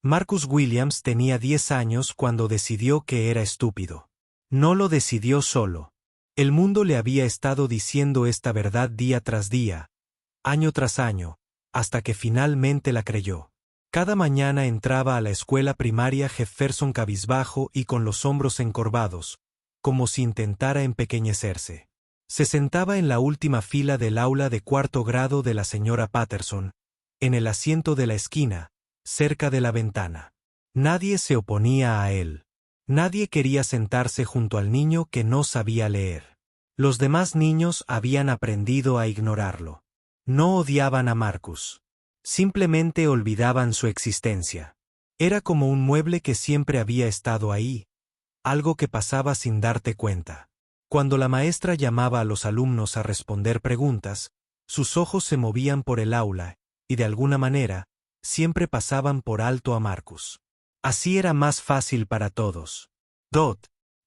Marcus Williams tenía 10 años cuando decidió que era estúpido. No lo decidió solo. El mundo le había estado diciendo esta verdad día tras día, año tras año, hasta que finalmente la creyó. Cada mañana entraba a la escuela primaria Jefferson cabizbajo y con los hombros encorvados, como si intentara empequeñecerse. Se sentaba en la última fila del aula de cuarto grado de la señora Patterson, en el asiento de la esquina, cerca de la ventana. Nadie se oponía a él. Nadie quería sentarse junto al niño que no sabía leer. Los demás niños habían aprendido a ignorarlo. No odiaban a Marcus. Simplemente olvidaban su existencia. Era como un mueble que siempre había estado ahí, algo que pasaba sin darte cuenta. Cuando la maestra llamaba a los alumnos a responder preguntas, sus ojos se movían por el aula, y de alguna manera, siempre pasaban por alto a Marcus. Así era más fácil para todos.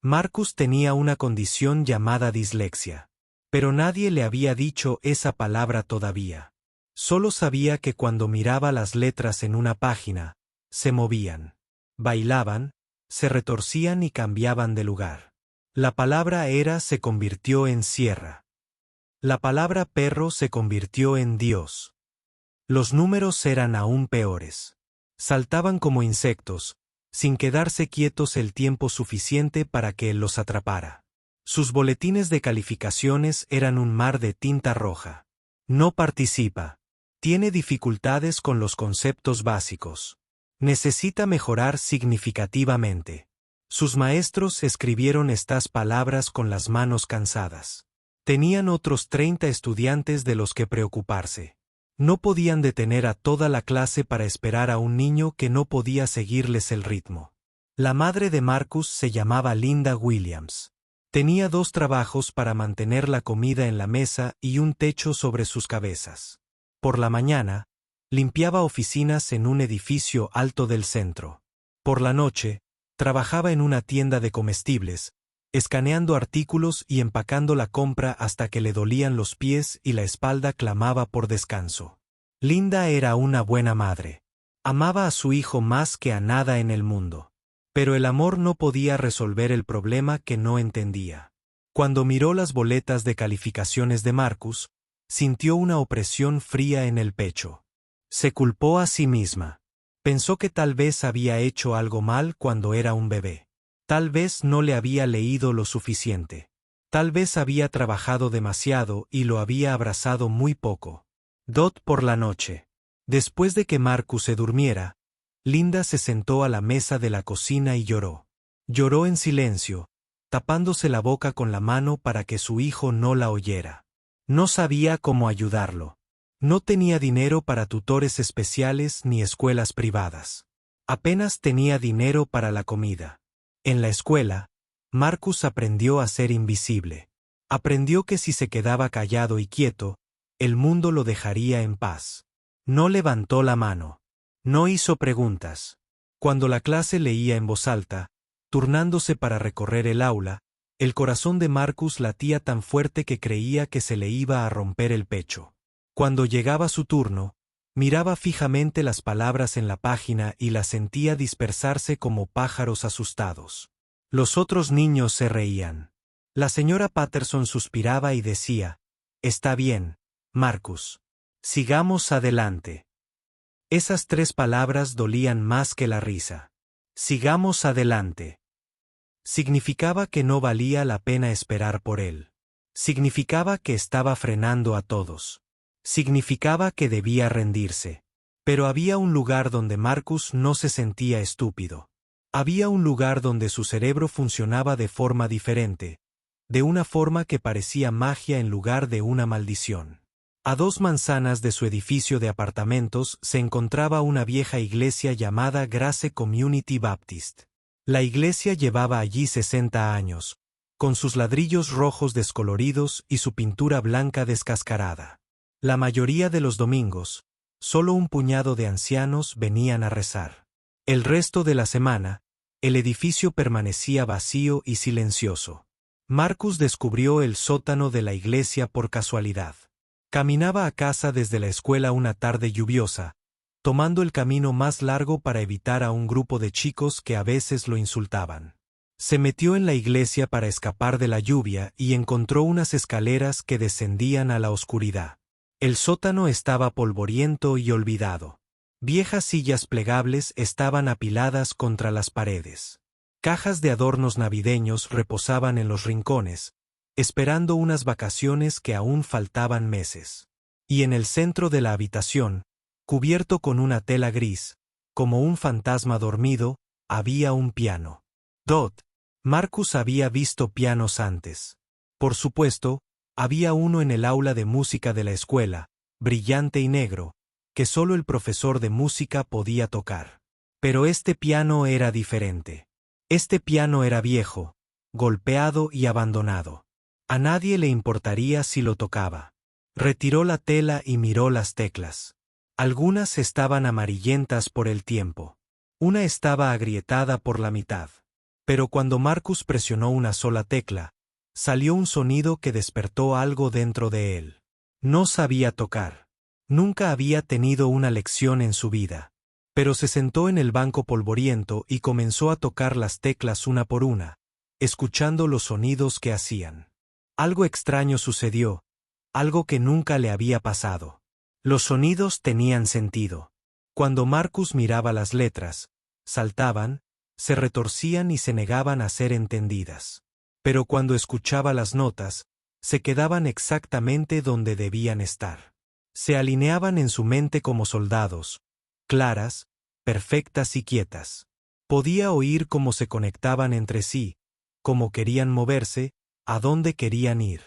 Marcus tenía una condición llamada dislexia. Pero nadie le había dicho esa palabra todavía. Solo sabía que cuando miraba las letras en una página, se movían, bailaban, se retorcían y cambiaban de lugar. La palabra era se convirtió en sierra. La palabra perro se convirtió en Dios. Los números eran aún peores. Saltaban como insectos, sin quedarse quietos el tiempo suficiente para que él los atrapara. Sus boletines de calificaciones eran un mar de tinta roja. No participa. Tiene dificultades con los conceptos básicos. Necesita mejorar significativamente. Sus maestros escribieron estas palabras con las manos cansadas. Tenían otros 30 estudiantes de los que preocuparse. No podían detener a toda la clase para esperar a un niño que no podía seguirles el ritmo. La madre de Marcus se llamaba Linda Williams. Tenía 2 trabajos para mantener la comida en la mesa y un techo sobre sus cabezas. Por la mañana, limpiaba oficinas en un edificio alto del centro. Por la noche, trabajaba en una tienda de comestibles, escaneando artículos y empacando la compra hasta que le dolían los pies y la espalda clamaba por descanso. Linda era una buena madre. Amaba a su hijo más que a nada en el mundo. Pero el amor no podía resolver el problema que no entendía. Cuando miró las boletas de calificaciones de Marcus, sintió una opresión fría en el pecho. Se culpó a sí misma. Pensó que tal vez había hecho algo mal cuando era un bebé. Tal vez no le había leído lo suficiente. Tal vez había trabajado demasiado y lo había abrazado muy poco. Por la noche. Después de que Marcus se durmiera, Linda se sentó a la mesa de la cocina y lloró. Lloró en silencio, tapándose la boca con la mano para que su hijo no la oyera. No sabía cómo ayudarlo. No tenía dinero para tutores especiales ni escuelas privadas. Apenas tenía dinero para la comida. En la escuela, Marcus aprendió a ser invisible. Aprendió que si se quedaba callado y quieto, el mundo lo dejaría en paz. No levantó la mano. No hizo preguntas. Cuando la clase leía en voz alta, turnándose para recorrer el aula, el corazón de Marcus latía tan fuerte que creía que se le iba a romper el pecho. Cuando llegaba su turno, miraba fijamente las palabras en la página y las sentía dispersarse como pájaros asustados. Los otros niños se reían. La señora Patterson suspiraba y decía, «Está bien, Marcus. Sigamos adelante». Esas 3 palabras dolían más que la risa. Sigamos adelante. Significaba que no valía la pena esperar por él. Significaba que estaba frenando a todos. Significaba que debía rendirse. Pero había un lugar donde Marcus no se sentía estúpido. Había un lugar donde su cerebro funcionaba de forma diferente, de una forma que parecía magia en lugar de una maldición. A 2 manzanas de su edificio de apartamentos se encontraba una vieja iglesia llamada Grace Community Baptist. La iglesia llevaba allí 60 años, con sus ladrillos rojos descoloridos y su pintura blanca descascarada. La mayoría de los domingos, solo un puñado de ancianos venían a rezar. El resto de la semana, el edificio permanecía vacío y silencioso. Marcus descubrió el sótano de la iglesia por casualidad. Caminaba a casa desde la escuela una tarde lluviosa, tomando el camino más largo para evitar a un grupo de chicos que a veces lo insultaban. Se metió en la iglesia para escapar de la lluvia y encontró unas escaleras que descendían a la oscuridad. El sótano estaba polvoriento y olvidado. Viejas sillas plegables estaban apiladas contra las paredes. Cajas de adornos navideños reposaban en los rincones, esperando unas vacaciones que aún faltaban meses. Y en el centro de la habitación, cubierto con una tela gris, como un fantasma dormido, había un piano. Marcus había visto pianos antes. Por supuesto, había uno en el aula de música de la escuela, brillante y negro, que solo el profesor de música podía tocar. Pero este piano era diferente. Este piano era viejo, golpeado y abandonado. A nadie le importaría si lo tocaba. Retiró la tela y miró las teclas. Algunas estaban amarillentas por el tiempo. Una estaba agrietada por la mitad. Pero cuando Marcus presionó una sola tecla, salió un sonido que despertó algo dentro de él. No sabía tocar. Nunca había tenido una lección en su vida. Pero se sentó en el banco polvoriento y comenzó a tocar las teclas una por una, escuchando los sonidos que hacían. Algo extraño sucedió, algo que nunca le había pasado. Los sonidos tenían sentido. Cuando Marcus miraba las letras, saltaban, se retorcían y se negaban a ser entendidas. Pero cuando escuchaba las notas, se quedaban exactamente donde debían estar. Se alineaban en su mente como soldados, claras, perfectas y quietas. Podía oír cómo se conectaban entre sí, cómo querían moverse, a dónde querían ir.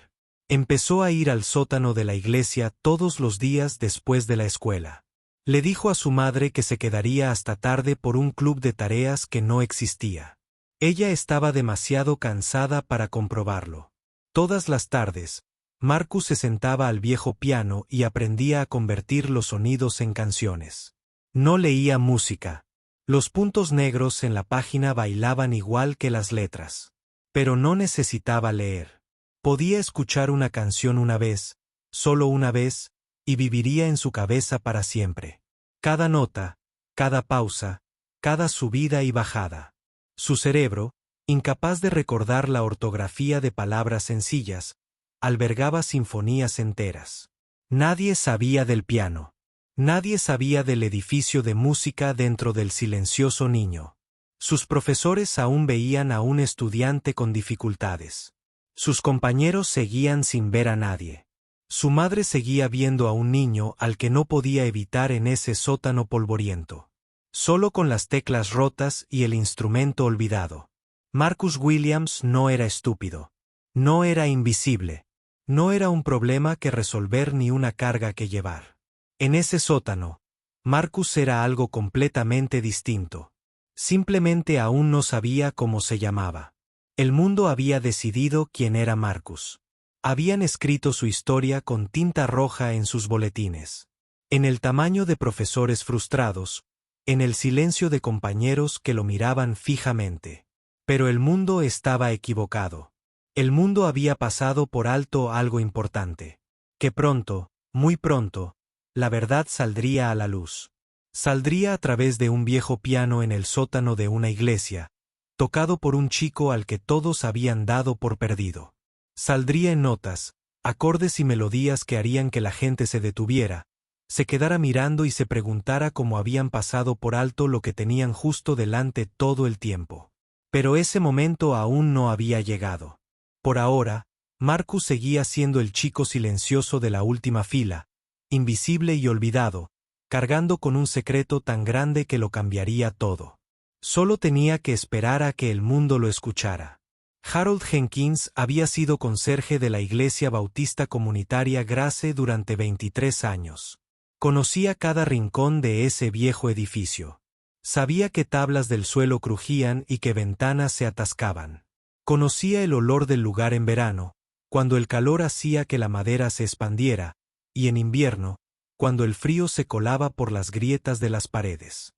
Empezó a ir al sótano de la iglesia todos los días después de la escuela. Le dijo a su madre que se quedaría hasta tarde por un club de tareas que no existía. Ella estaba demasiado cansada para comprobarlo. Todas las tardes, Marcus se sentaba al viejo piano y aprendía a convertir los sonidos en canciones. No leía música. Los puntos negros en la página bailaban igual que las letras. Pero no necesitaba leer. Podía escuchar una canción una vez, solo una vez, y viviría en su cabeza para siempre. Cada nota, cada pausa, cada subida y bajada. Su cerebro, incapaz de recordar la ortografía de palabras sencillas, albergaba sinfonías enteras. Nadie sabía del piano. Nadie sabía del edificio de música dentro del silencioso niño. Sus profesores aún veían a un estudiante con dificultades. Sus compañeros seguían sin ver a nadie. Su madre seguía viendo a un niño al que no podía evitar en ese sótano polvoriento. Solo con las teclas rotas y el instrumento olvidado. Marcus Williams no era estúpido. No era invisible. No era un problema que resolver ni una carga que llevar. En ese sótano, Marcus era algo completamente distinto. Simplemente aún no sabía cómo se llamaba. El mundo había decidido quién era Marcus. Habían escrito su historia con tinta roja en sus boletines. En el tamaño de profesores frustrados, en el silencio de compañeros que lo miraban fijamente. Pero el mundo estaba equivocado. El mundo había pasado por alto algo importante. Que pronto, muy pronto, la verdad saldría a la luz. Saldría a través de un viejo piano en el sótano de una iglesia, tocado por un chico al que todos habían dado por perdido. Saldría en notas, acordes y melodías que harían que la gente se detuviera, se quedara mirando y se preguntara cómo habían pasado por alto lo que tenían justo delante todo el tiempo. Pero ese momento aún no había llegado. Por ahora, Marcus seguía siendo el chico silencioso de la última fila, invisible y olvidado, cargando con un secreto tan grande que lo cambiaría todo. Solo tenía que esperar a que el mundo lo escuchara. Harold Jenkins había sido conserje de la Iglesia Bautista Comunitaria Grace durante 23 años. Conocía cada rincón de ese viejo edificio. Sabía que tablas del suelo crujían y que ventanas se atascaban. Conocía el olor del lugar en verano, cuando el calor hacía que la madera se expandiera, y en invierno, cuando el frío se colaba por las grietas de las paredes.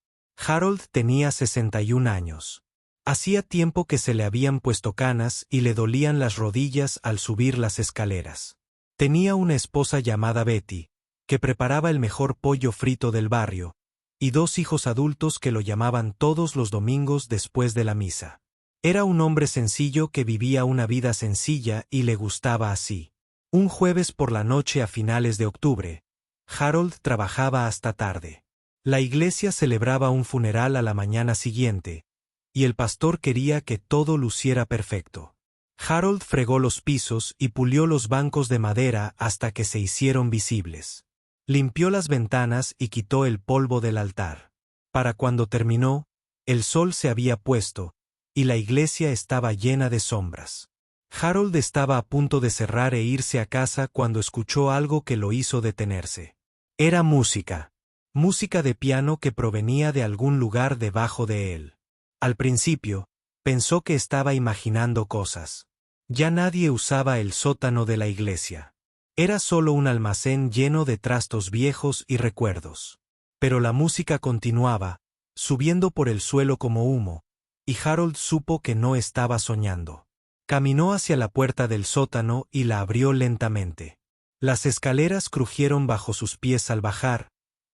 Harold tenía 61 años. Hacía tiempo que se le habían puesto canas y le dolían las rodillas al subir las escaleras. Tenía una esposa llamada Betty, que preparaba el mejor pollo frito del barrio, y 2 hijos adultos que lo llamaban todos los domingos después de la misa. Era un hombre sencillo que vivía una vida sencilla y le gustaba así. Un jueves por la noche a finales de octubre, Harold trabajaba hasta tarde. La iglesia celebraba un funeral a la mañana siguiente, y el pastor quería que todo luciera perfecto. Harold fregó los pisos y pulió los bancos de madera hasta que se hicieron visibles. Limpió las ventanas y quitó el polvo del altar. Para cuando terminó, el sol se había puesto, y la iglesia estaba llena de sombras. Harold estaba a punto de cerrar e irse a casa cuando escuchó algo que lo hizo detenerse. Era música. Música de piano que provenía de algún lugar debajo de él. Al principio, pensó que estaba imaginando cosas. Ya nadie usaba el sótano de la iglesia. Era solo un almacén lleno de trastos viejos y recuerdos. Pero la música continuaba, subiendo por el suelo como humo, y Harold supo que no estaba soñando. Caminó hacia la puerta del sótano y la abrió lentamente. Las escaleras crujieron bajo sus pies al bajar,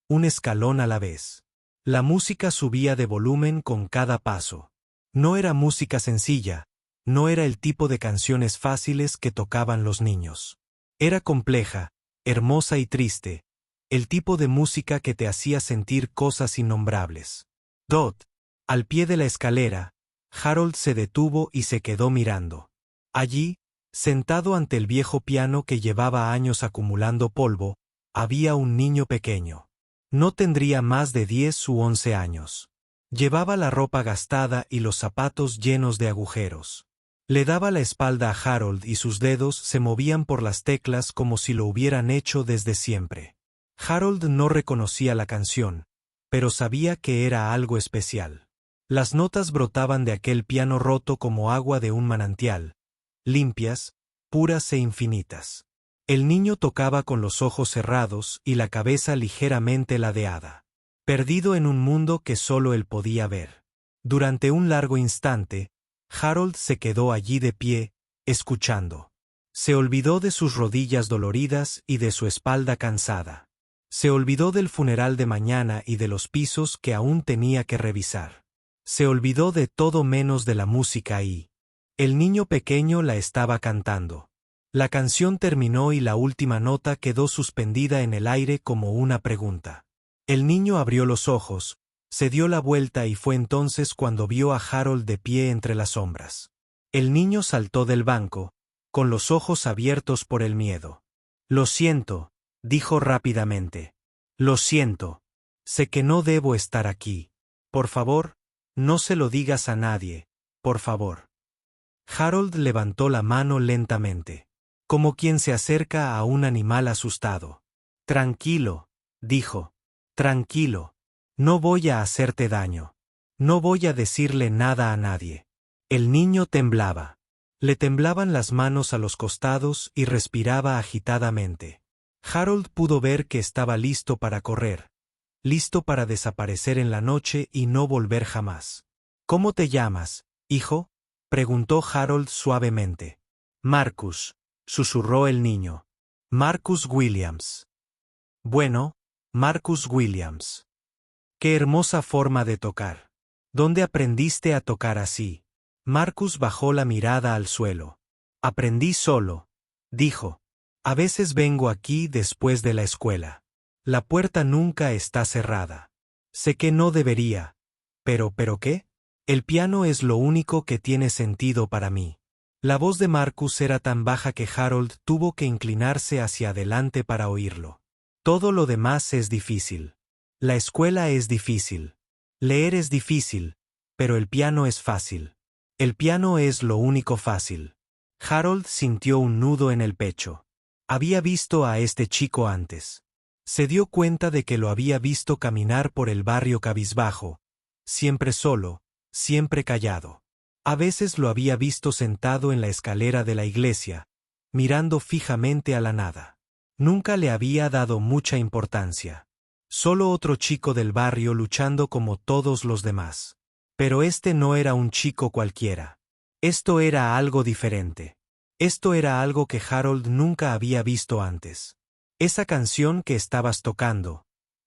un escalón a la vez. La música subía de volumen con cada paso. No era música sencilla, no era el tipo de canciones fáciles que tocaban los niños. Era compleja, hermosa y triste, el tipo de música que te hacía sentir cosas innombrables. Al pie de la escalera, Harold se detuvo y se quedó mirando. Allí, sentado ante el viejo piano que llevaba años acumulando polvo, había un niño pequeño. No tendría más de 10 u 11 años. Llevaba la ropa gastada y los zapatos llenos de agujeros. Le daba la espalda a Harold y sus dedos se movían por las teclas como si lo hubieran hecho desde siempre. Harold no reconocía la canción, pero sabía que era algo especial. Las notas brotaban de aquel piano roto como agua de un manantial, limpias, puras e infinitas. El niño tocaba con los ojos cerrados y la cabeza ligeramente ladeada, perdido en un mundo que solo él podía ver. Durante un largo instante, Harold se quedó allí de pie, escuchando. Se olvidó de sus rodillas doloridas y de su espalda cansada. Se olvidó del funeral de mañana y de los pisos que aún tenía que revisar. Se olvidó de todo menos de la música y el niño pequeño la estaba cantando. La canción terminó y la última nota quedó suspendida en el aire como una pregunta. El niño abrió los ojos, se dio la vuelta y fue entonces cuando vio a Harold de pie entre las sombras. El niño saltó del banco, con los ojos abiertos por el miedo. «Lo siento», dijo rápidamente. «Lo siento. Sé que no debo estar aquí. Por favor, no se lo digas a nadie, por favor». Harold levantó la mano lentamente, como quien se acerca a un animal asustado. «Tranquilo», dijo. «Tranquilo. No voy a hacerte daño. No voy a decirle nada a nadie». El niño temblaba. Le temblaban las manos a los costados y respiraba agitadamente. Harold pudo ver que estaba listo para correr, listo para desaparecer en la noche y no volver jamás. «¿Cómo te llamas, hijo?», preguntó Harold suavemente. «Marcus», susurró el niño. «Marcus Williams». «Bueno, Marcus Williams. Qué hermosa forma de tocar. ¿Dónde aprendiste a tocar así?». Marcus bajó la mirada al suelo. «Aprendí solo», dijo. «A veces vengo aquí después de la escuela. La puerta nunca está cerrada. Sé que no debería. ¿Pero qué? El piano es lo único que tiene sentido para mí». La voz de Marcus era tan baja que Harold tuvo que inclinarse hacia adelante para oírlo. «Todo lo demás es difícil. La escuela es difícil. Leer es difícil, pero el piano es fácil. El piano es lo único fácil». Harold sintió un nudo en el pecho. Había visto a este chico antes. Se dio cuenta de que lo había visto caminar por el barrio cabizbajo, siempre solo, siempre callado. A veces lo había visto sentado en la escalera de la iglesia, mirando fijamente a la nada. Nunca le había dado mucha importancia. Solo otro chico del barrio luchando como todos los demás. Pero este no era un chico cualquiera. Esto era algo diferente. Esto era algo que Harold nunca había visto antes. «Esa canción que estabas tocando»,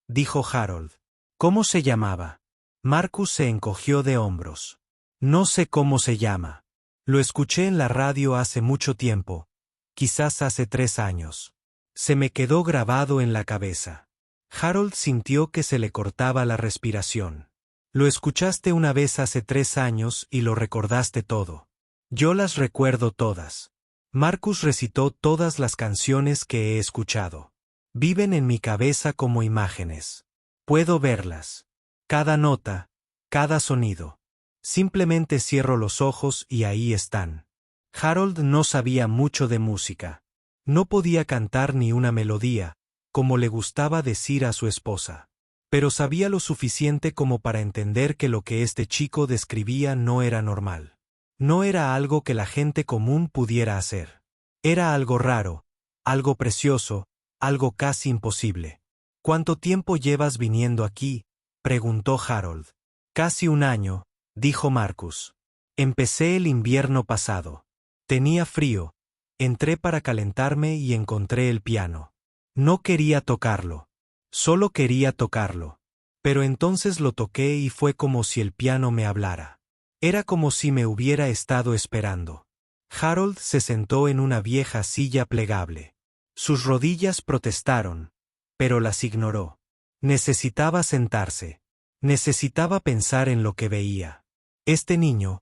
dijo Harold. ¿Cómo se llamaba? Marcus se encogió de hombros. No sé cómo se llama. Lo escuché en la radio hace mucho tiempo, quizás hace 3 años. Se me quedó grabado en la cabeza. Harold sintió que se le cortaba la respiración. Lo escuchaste una vez hace 3 años y lo recordaste todo. Yo las recuerdo todas. Marcus recitó todas las canciones que he escuchado. Viven en mi cabeza como imágenes. Puedo verlas. Cada nota, cada sonido. Simplemente cierro los ojos y ahí están. Harold no sabía mucho de música. No podía cantar ni una melodía, como le gustaba decir a su esposa. Pero sabía lo suficiente como para entender que lo que este chico describía no era normal. No era algo que la gente común pudiera hacer. Era algo raro, algo precioso, algo casi imposible. ¿Cuánto tiempo llevas viniendo aquí?, preguntó Harold. Casi 1 año, dijo Marcus. Empecé el invierno pasado. Tenía frío. Entré para calentarme y encontré el piano. No quería tocarlo. Solo quería tocarlo. Pero entonces lo toqué y fue como si el piano me hablara. Era como si me hubiera estado esperando. Harold se sentó en una vieja silla plegable. Sus rodillas protestaron, pero las ignoró. Necesitaba sentarse. Necesitaba pensar en lo que veía. Este niño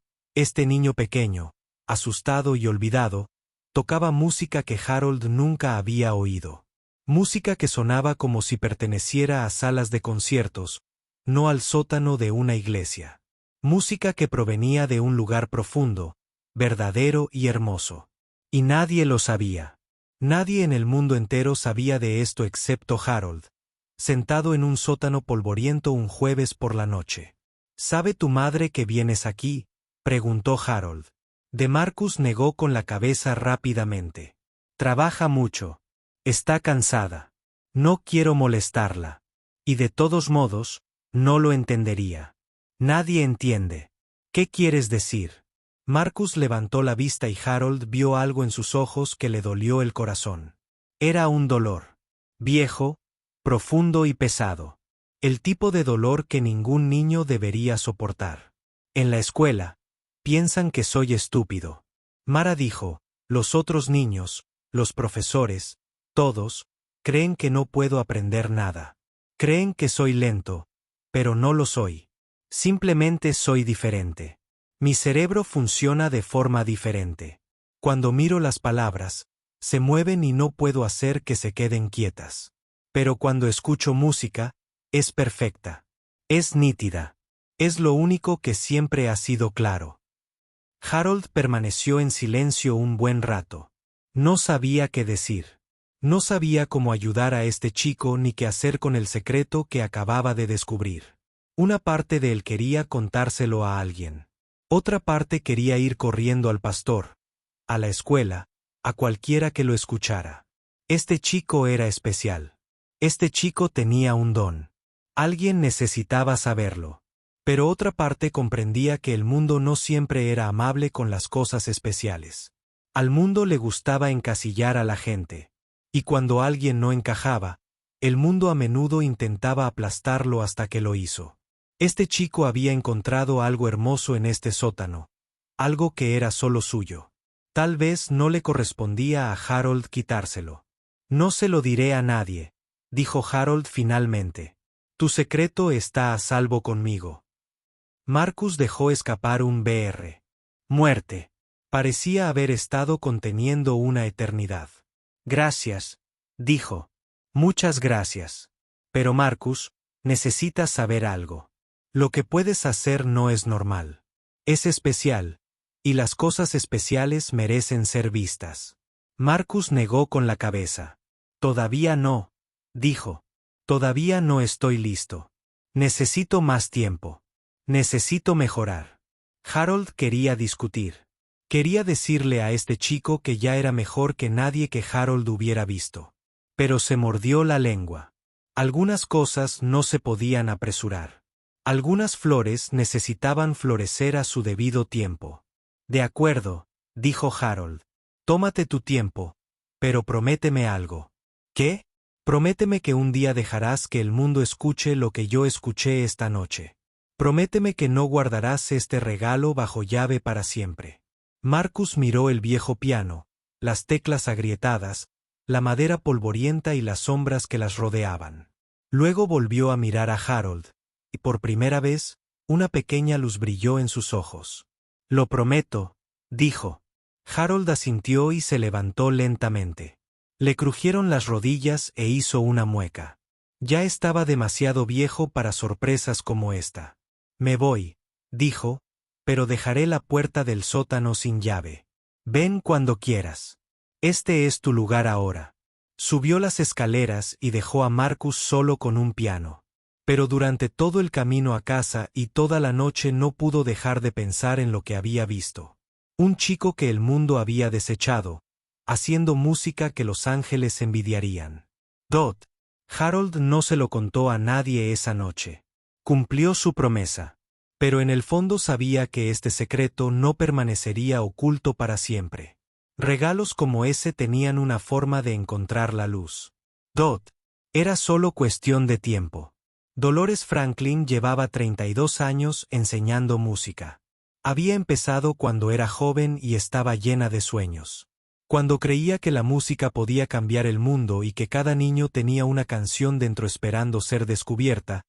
pequeño, asustado y olvidado, tocaba música que Harold nunca había oído. Música que sonaba como si perteneciera a salas de conciertos, no al sótano de una iglesia. Música que provenía de un lugar profundo, verdadero y hermoso. Y nadie lo sabía. Nadie en el mundo entero sabía de esto excepto Harold, sentado en un sótano polvoriento un jueves por la noche. ¿Sabe tu madre que vienes aquí?, preguntó Harold. De Marcus negó con la cabeza rápidamente. Trabaja mucho. Está cansada. No quiero molestarla. Y de todos modos, no lo entendería. Nadie entiende. ¿Qué quieres decir? Marcus levantó la vista y Harold vio algo en sus ojos que le dolió el corazón. Era un dolor. Viejo, profundo y pesado. El tipo de dolor que ningún niño debería soportar. En la escuela, piensan que soy estúpido. Mara dijo, los otros niños, los profesores, todos, creen que no puedo aprender nada. Creen que soy lento, pero no lo soy. Simplemente soy diferente. Mi cerebro funciona de forma diferente. Cuando miro las palabras, se mueven y no puedo hacer que se queden quietas. Pero cuando escucho música, es perfecta. Es nítida. Es lo único que siempre ha sido claro. Harold permaneció en silencio un buen rato. No sabía qué decir. No sabía cómo ayudar a este chico ni qué hacer con el secreto que acababa de descubrir. Una parte de él quería contárselo a alguien. Otra parte quería ir corriendo al pastor, a la escuela, a cualquiera que lo escuchara. Este chico era especial. Este chico tenía un don. Alguien necesitaba saberlo. Pero otra parte comprendía que el mundo no siempre era amable con las cosas especiales. Al mundo le gustaba encasillar a la gente. Y cuando alguien no encajaba, el mundo a menudo intentaba aplastarlo hasta que lo hizo. Este chico había encontrado algo hermoso en este sótano, algo que era solo suyo. Tal vez no le correspondía a Harold quitárselo. No se lo diré a nadie, dijo Harold finalmente. Tu secreto está a salvo conmigo. Marcus dejó escapar un Br. Muerte. Parecía haber estado conteniendo una eternidad. Gracias, dijo. Muchas gracias. Pero Marcus, necesitas saber algo. Lo que puedes hacer no es normal. Es especial, y las cosas especiales merecen ser vistas. Marcus negó con la cabeza. Todavía no, dijo. Todavía no estoy listo. Necesito más tiempo. Necesito mejorar. Harold quería discutir. Quería decirle a este chico que ya era mejor que nadie que Harold hubiera visto. Pero se mordió la lengua. Algunas cosas no se podían apresurar. Algunas flores necesitaban florecer a su debido tiempo. De acuerdo, dijo Harold. Tómate tu tiempo, pero prométeme algo. ¿Qué? Prométeme que un día dejarás que el mundo escuche lo que yo escuché esta noche. Prométeme que no guardarás este regalo bajo llave para siempre. Marcus miró el viejo piano, las teclas agrietadas, la madera polvorienta y las sombras que las rodeaban. Luego volvió a mirar a Harold, y por primera vez, una pequeña luz brilló en sus ojos. Lo prometo, dijo. Harold asintió y se levantó lentamente. Le crujieron las rodillas e hizo una mueca. Ya estaba demasiado viejo para sorpresas como esta. Me voy, dijo, pero dejaré la puerta del sótano sin llave. Ven cuando quieras. Este es tu lugar ahora. Subió las escaleras y dejó a Marcus solo con un piano. Pero durante todo el camino a casa y toda la noche no pudo dejar de pensar en lo que había visto. Un chico que el mundo había desechado, haciendo música que los ángeles envidiarían. Harold no se lo contó a nadie esa noche. Cumplió su promesa. Pero en el fondo sabía que este secreto no permanecería oculto para siempre. Regalos como ese tenían una forma de encontrar la luz. Era solo cuestión de tiempo. Dolores Franklin llevaba 32 años enseñando música. Había empezado cuando era joven y estaba llena de sueños. Cuando creía que la música podía cambiar el mundo y que cada niño tenía una canción dentro esperando ser descubierta,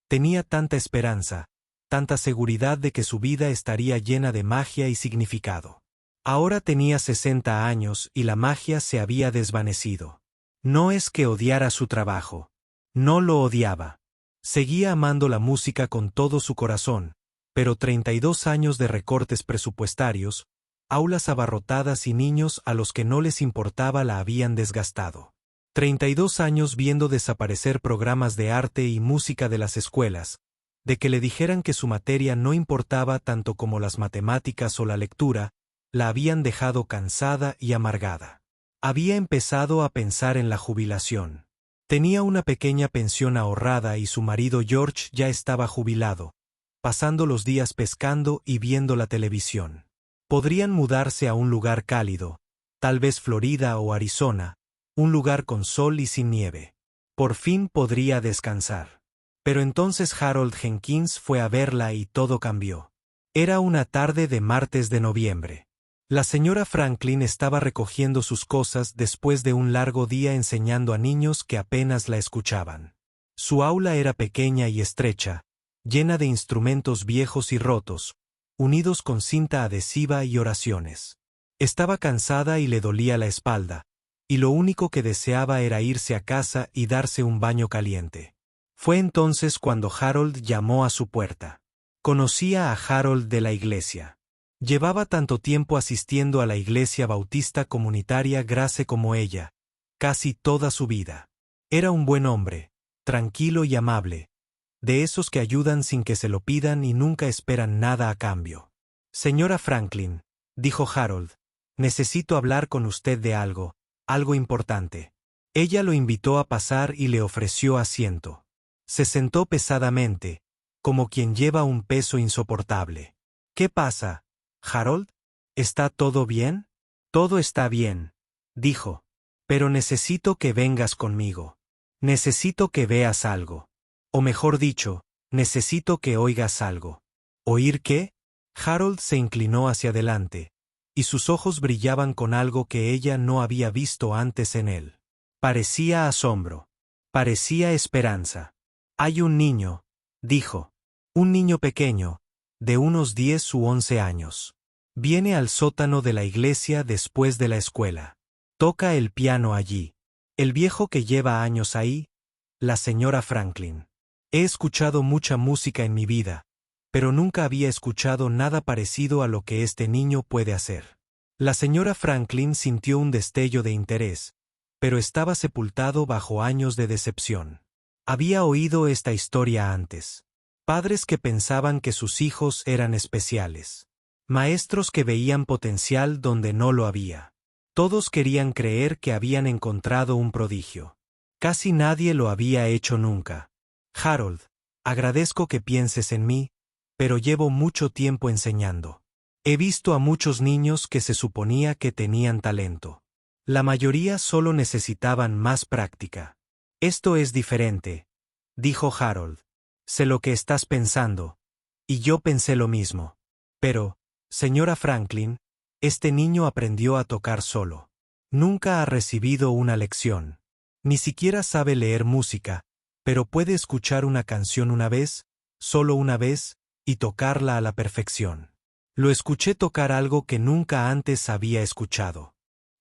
tenía tanta esperanza, tanta seguridad de que su vida estaría llena de magia y significado. Ahora tenía 60 años y la magia se había desvanecido. No es que odiara su trabajo. No lo odiaba. Seguía amando la música con todo su corazón, pero 32 años de recortes presupuestarios, aulas abarrotadas y niños a los que no les importaba la habían desgastado. 32 años viendo desaparecer programas de arte y música de las escuelas, de que le dijeran que su materia no importaba tanto como las matemáticas o la lectura, la habían dejado cansada y amargada. Había empezado a pensar en la jubilación. Tenía una pequeña pensión ahorrada y su marido George ya estaba jubilado, pasando los días pescando y viendo la televisión. Podrían mudarse a un lugar cálido, tal vez Florida o Arizona, un lugar con sol y sin nieve. Por fin podría descansar. Pero entonces Harold Jenkins fue a verla y todo cambió. Era una tarde de martes de noviembre. La señora Franklin estaba recogiendo sus cosas después de un largo día enseñando a niños que apenas la escuchaban. Su aula era pequeña y estrecha, llena de instrumentos viejos y rotos, unidos con cinta adhesiva y oraciones. Estaba cansada y le dolía la espalda, y lo único que deseaba era irse a casa y darse un baño caliente. Fue entonces cuando Harold llamó a su puerta. Conocía a Harold de la iglesia. Llevaba tanto tiempo asistiendo a la iglesia bautista comunitaria Grace como ella, casi toda su vida. Era un buen hombre, tranquilo y amable, de esos que ayudan sin que se lo pidan y nunca esperan nada a cambio. Señora Franklin, dijo Harold, necesito hablar con usted de algo importante. Ella lo invitó a pasar y le ofreció asiento. Se sentó pesadamente, como quien lleva un peso insoportable. ¿Qué pasa, Harold? ¿Está todo bien? Todo está bien, dijo. Pero necesito que vengas conmigo. Necesito que veas algo. O mejor dicho, necesito que oigas algo. ¿Oír qué? Harold se inclinó hacia adelante, y sus ojos brillaban con algo que ella no había visto antes en él. Parecía asombro. Parecía esperanza. Hay un niño, dijo. Un niño pequeño, de unos 10 u 11 años. Viene al sótano de la iglesia después de la escuela. Toca el piano allí. El viejo que lleva años ahí, la señora Franklin. He escuchado mucha música en mi vida, pero nunca había escuchado nada parecido a lo que este niño puede hacer. La señora Franklin sintió un destello de interés, pero estaba sepultado bajo años de decepción. Había oído esta historia antes. Padres que pensaban que sus hijos eran especiales. Maestros que veían potencial donde no lo había. Todos querían creer que habían encontrado un prodigio. Casi nadie lo había hecho nunca. Harold, agradezco que pienses en mí, pero llevo mucho tiempo enseñando. He visto a muchos niños que se suponía que tenían talento. La mayoría solo necesitaban más práctica. Esto es diferente, dijo Harold. Sé lo que estás pensando. Y yo pensé lo mismo. Pero, señora Franklin, este niño aprendió a tocar solo. Nunca ha recibido una lección. Ni siquiera sabe leer música, pero puede escuchar una canción una vez, solo una vez, y tocarla a la perfección. Lo escuché tocar algo que nunca antes había escuchado.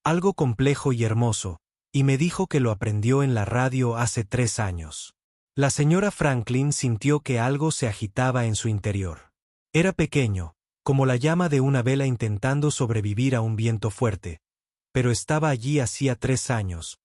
Algo complejo y hermoso, y me dijo que lo aprendió en la radio hace 3 años. La señora Franklin sintió que algo se agitaba en su interior. Era pequeño, como la llama de una vela intentando sobrevivir a un viento fuerte, pero estaba allí hacía 3 años,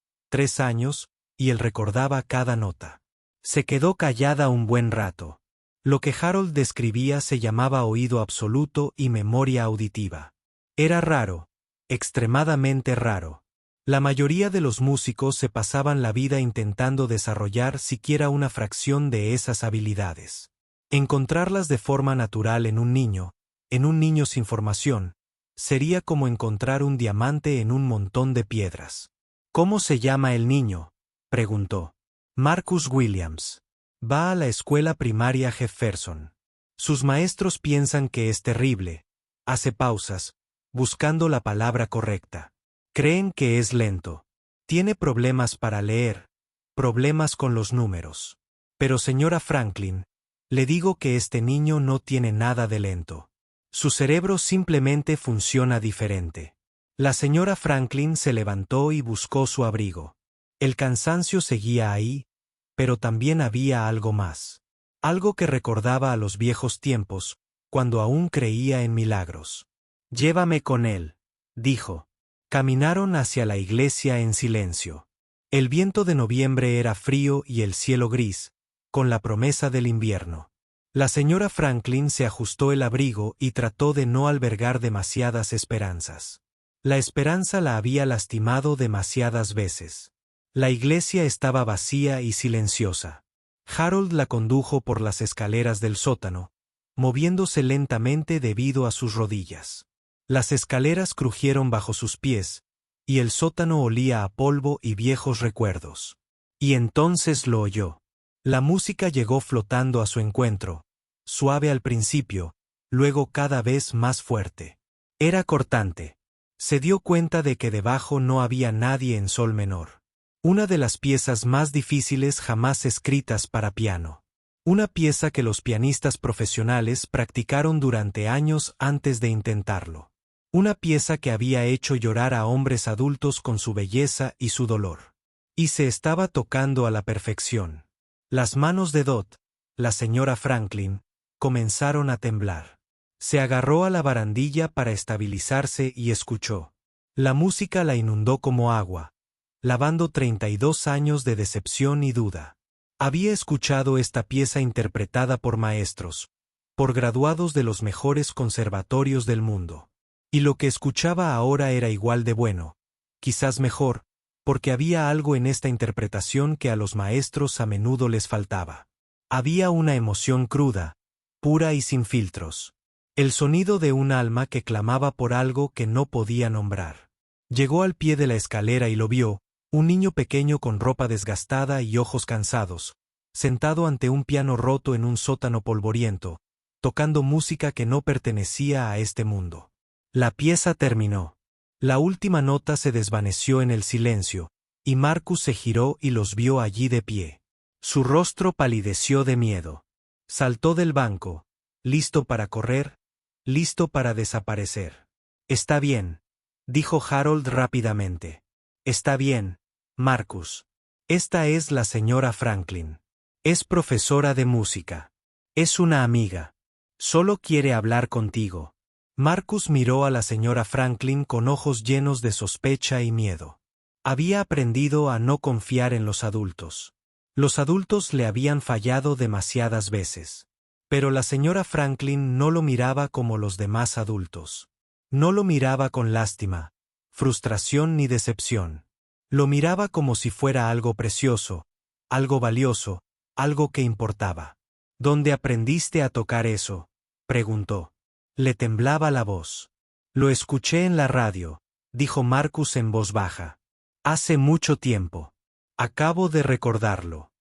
y él recordaba cada nota. Se quedó callada un buen rato. Lo que Harold describía se llamaba oído absoluto y memoria auditiva. Era raro, extremadamente raro. La mayoría de los músicos se pasaban la vida intentando desarrollar siquiera una fracción de esas habilidades. Encontrarlas de forma natural en un niño sin formación, sería como encontrar un diamante en un montón de piedras. ¿Cómo se llama el niño?, preguntó. Marcus Williams. Va a la escuela primaria Jefferson. Sus maestros piensan que es terrible. Hace pausas, buscando la palabra correcta. Creen que es lento. Tiene problemas para leer, problemas con los números. Pero señora Franklin, le digo que este niño no tiene nada de lento. Su cerebro simplemente funciona diferente. La señora Franklin se levantó y buscó su abrigo. El cansancio seguía ahí, pero también había algo más. Algo que recordaba a los viejos tiempos, cuando aún creía en milagros. Llévame con él, dijo. Caminaron hacia la iglesia en silencio. El viento de noviembre era frío y el cielo gris, con la promesa del invierno. La señora Franklin se ajustó el abrigo y trató de no albergar demasiadas esperanzas. La esperanza la había lastimado demasiadas veces. La iglesia estaba vacía y silenciosa. Harold la condujo por las escaleras del sótano, moviéndose lentamente debido a sus rodillas. Las escaleras crujieron bajo sus pies, y el sótano olía a polvo y viejos recuerdos. Y entonces lo oyó. La música llegó flotando a su encuentro, suave al principio, luego cada vez más fuerte. Era cortante. Se dio cuenta de que debajo no había nadie en sol menor. Una de las piezas más difíciles jamás escritas para piano. Una pieza que los pianistas profesionales practicaron durante años antes de intentarlo. Una pieza que había hecho llorar a hombres adultos con su belleza y su dolor. Y se estaba tocando a la perfección. Las manos de Dot, la señora Franklin, comenzaron a temblar. Se agarró a la barandilla para estabilizarse y escuchó. La música la inundó como agua, lavando 32 años de decepción y duda. Había escuchado esta pieza interpretada por maestros, por graduados de los mejores conservatorios del mundo. Y lo que escuchaba ahora era igual de bueno, quizás mejor, porque había algo en esta interpretación que a los maestros a menudo les faltaba. Había una emoción cruda, pura y sin filtros. El sonido de un alma que clamaba por algo que no podía nombrar. Llegó al pie de la escalera y lo vio, un niño pequeño con ropa desgastada y ojos cansados, sentado ante un piano roto en un sótano polvoriento, tocando música que no pertenecía a este mundo. La pieza terminó. La última nota se desvaneció en el silencio, y Marcus se giró y los vio allí de pie. Su rostro palideció de miedo. Saltó del banco, listo para correr, listo para desaparecer. Está bien, dijo Harold rápidamente. Está bien, Marcus. Esta es la señora Franklin. Es profesora de música. Es una amiga. Solo quiere hablar contigo. Marcus miró a la señora Franklin con ojos llenos de sospecha y miedo. Había aprendido a no confiar en los adultos. Los adultos le habían fallado demasiadas veces. Pero la señora Franklin no lo miraba como los demás adultos. No lo miraba con lástima, frustración ni decepción. Lo miraba como si fuera algo precioso, algo valioso, algo que importaba. ¿Dónde aprendiste a tocar eso?, preguntó. Le temblaba la voz. Lo escuché en la radio, dijo Marcus en voz baja. Hace mucho tiempo. Acabo de recordarlo.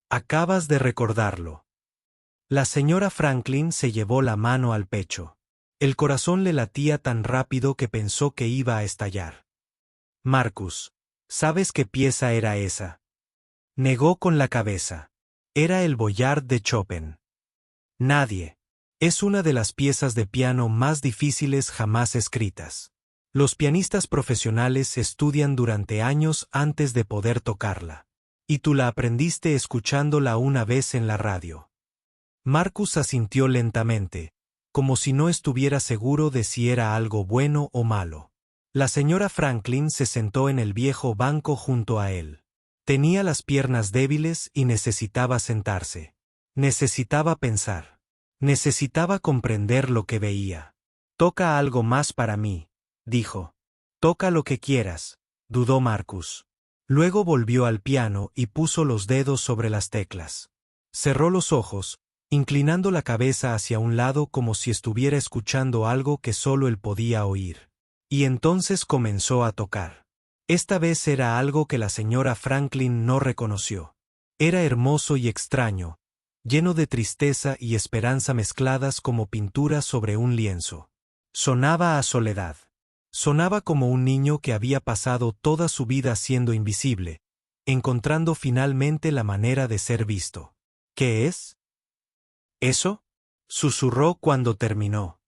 Acabas de recordarlo. La señora Franklin se llevó la mano al pecho. El corazón le latía tan rápido que pensó que iba a estallar. Marcus, ¿sabes qué pieza era esa? Negó con la cabeza. Era el Boyard de Chopin. Nadie. Es una de las piezas de piano más difíciles jamás escritas. Los pianistas profesionales estudian durante años antes de poder tocarla. Y tú la aprendiste escuchándola una vez en la radio. Marcus asintió lentamente, como si no estuviera seguro de si era algo bueno o malo. La señora Franklin se sentó en el viejo banco junto a él. Tenía las piernas débiles y necesitaba sentarse. Necesitaba pensar. Necesitaba comprender lo que veía. Toca algo más para mí, dijo. Toca lo que quieras, dudó Marcus. Luego volvió al piano y puso los dedos sobre las teclas. Cerró los ojos, inclinando la cabeza hacia un lado como si estuviera escuchando algo que solo él podía oír. Y entonces comenzó a tocar. Esta vez era algo que la señora Franklin no reconoció. Era hermoso y extraño, lleno de tristeza y esperanza mezcladas como pintura sobre un lienzo. Sonaba a soledad. Sonaba como un niño que había pasado toda su vida siendo invisible, encontrando finalmente la manera de ser visto. ¿Qué es? ¿Eso? Susurró cuando terminó.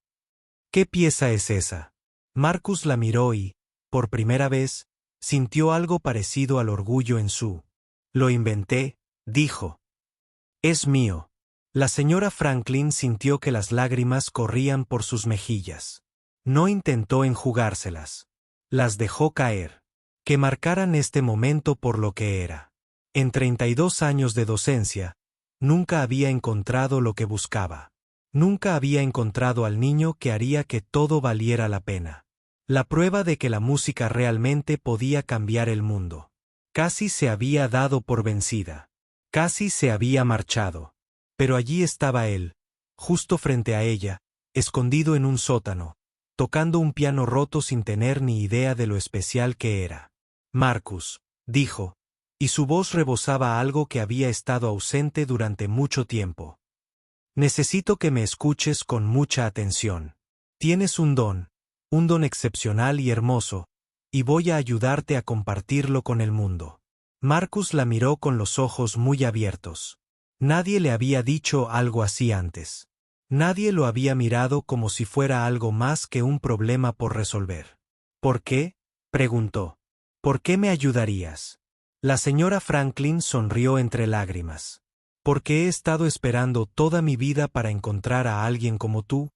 ¿Qué pieza es esa? Marcus la miró y, por primera vez, sintió algo parecido al orgullo en su. Lo inventé, dijo. Es mío. La señora Franklin sintió que las lágrimas corrían por sus mejillas. No intentó enjugárselas. Las dejó caer. Que marcaran este momento por lo que era. En 32 años de docencia, nunca había encontrado lo que buscaba. Nunca había encontrado al niño que haría que todo valiera la pena. La prueba de que la música realmente podía cambiar el mundo. Casi se había dado por vencida. Casi se había marchado. Pero allí estaba él, justo frente a ella, escondido en un sótano, tocando un piano roto sin tener ni idea de lo especial que era. Marcus, dijo, y su voz rebosaba algo que había estado ausente durante mucho tiempo. Necesito que me escuches con mucha atención. Tienes un don excepcional y hermoso, y voy a ayudarte a compartirlo con el mundo. Marcus la miró con los ojos muy abiertos. Nadie le había dicho algo así antes. Nadie lo había mirado como si fuera algo más que un problema por resolver. ¿Por qué? Preguntó. ¿Por qué me ayudarías? La señora Franklin sonrió entre lágrimas. Porque he estado esperando toda mi vida para encontrar a alguien como tú,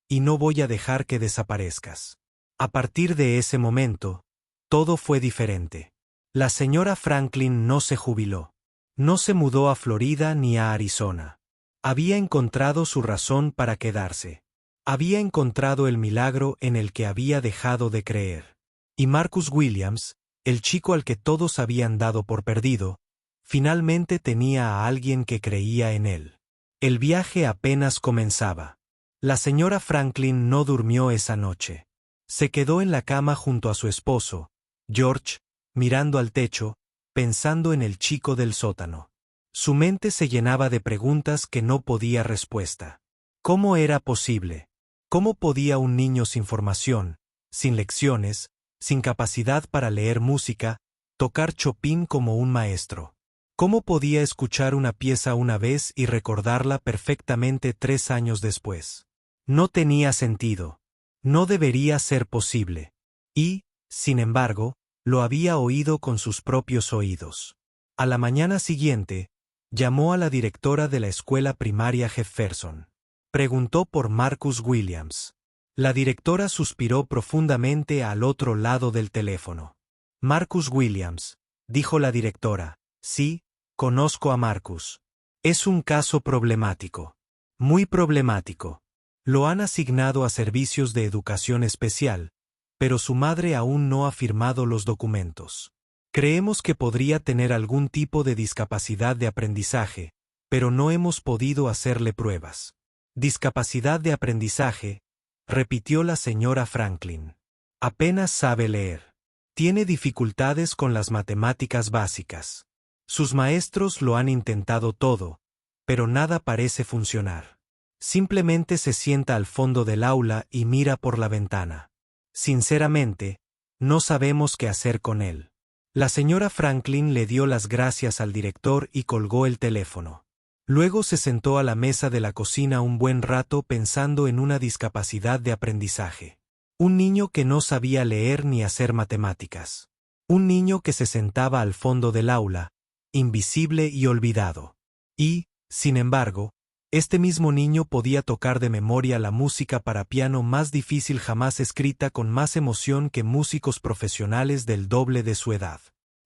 y no voy a dejar que desaparezcas. A partir de ese momento, todo fue diferente. La señora Franklin no se jubiló. No se mudó a Florida ni a Arizona. Había encontrado su razón para quedarse. Había encontrado el milagro en el que había dejado de creer. Y Marcus Williams, el chico al que todos habían dado por perdido, finalmente tenía a alguien que creía en él. El viaje apenas comenzaba. La señora Franklin no durmió esa noche. Se quedó en la cama junto a su esposo, George, mirando al techo, pensando en el chico del sótano. Su mente se llenaba de preguntas que no podía respuesta. ¿Cómo era posible? ¿Cómo podía un niño sin formación, sin lecciones, sin capacidad para leer música, tocar Chopin como un maestro? ¿Cómo podía escuchar una pieza una vez y recordarla perfectamente 3 años después? No tenía sentido. No debería ser posible. Y, sin embargo, lo había oído con sus propios oídos. A la mañana siguiente, llamó a la directora de la escuela primaria Jefferson. Preguntó por Marcus Williams. La directora suspiró profundamente al otro lado del teléfono. Marcus Williams, dijo la directora. Sí, conozco a Marcus. Es un caso problemático. Muy problemático. Lo han asignado a servicios de educación especial, pero su madre aún no ha firmado los documentos. Creemos que podría tener algún tipo de discapacidad de aprendizaje, pero no hemos podido hacerle pruebas. Discapacidad de aprendizaje, repitió la señora Franklin. Apenas sabe leer. Tiene dificultades con las matemáticas básicas. Sus maestros lo han intentado todo, pero nada parece funcionar. Simplemente se sienta al fondo del aula y mira por la ventana. Sinceramente, no sabemos qué hacer con él. La señora Franklin le dio las gracias al director y colgó el teléfono. Luego se sentó a la mesa de la cocina un buen rato pensando en una discapacidad de aprendizaje. Un niño que no sabía leer ni hacer matemáticas. Un niño que se sentaba al fondo del aula, invisible y olvidado. Y, sin embargo, este mismo niño podía tocar de memoria la música para piano más difícil jamás escrita con más emoción que músicos profesionales del doble de su edad.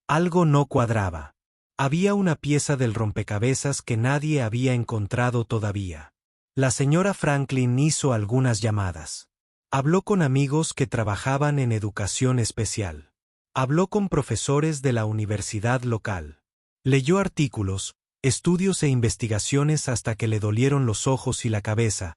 Algo no cuadraba. Había una pieza del rompecabezas que nadie había encontrado todavía. La señora Franklin hizo algunas llamadas. Habló con amigos que trabajaban en educación especial. Habló con profesores de la universidad local. Leyó artículos, estudios e investigaciones hasta que le dolieron los ojos y la cabeza,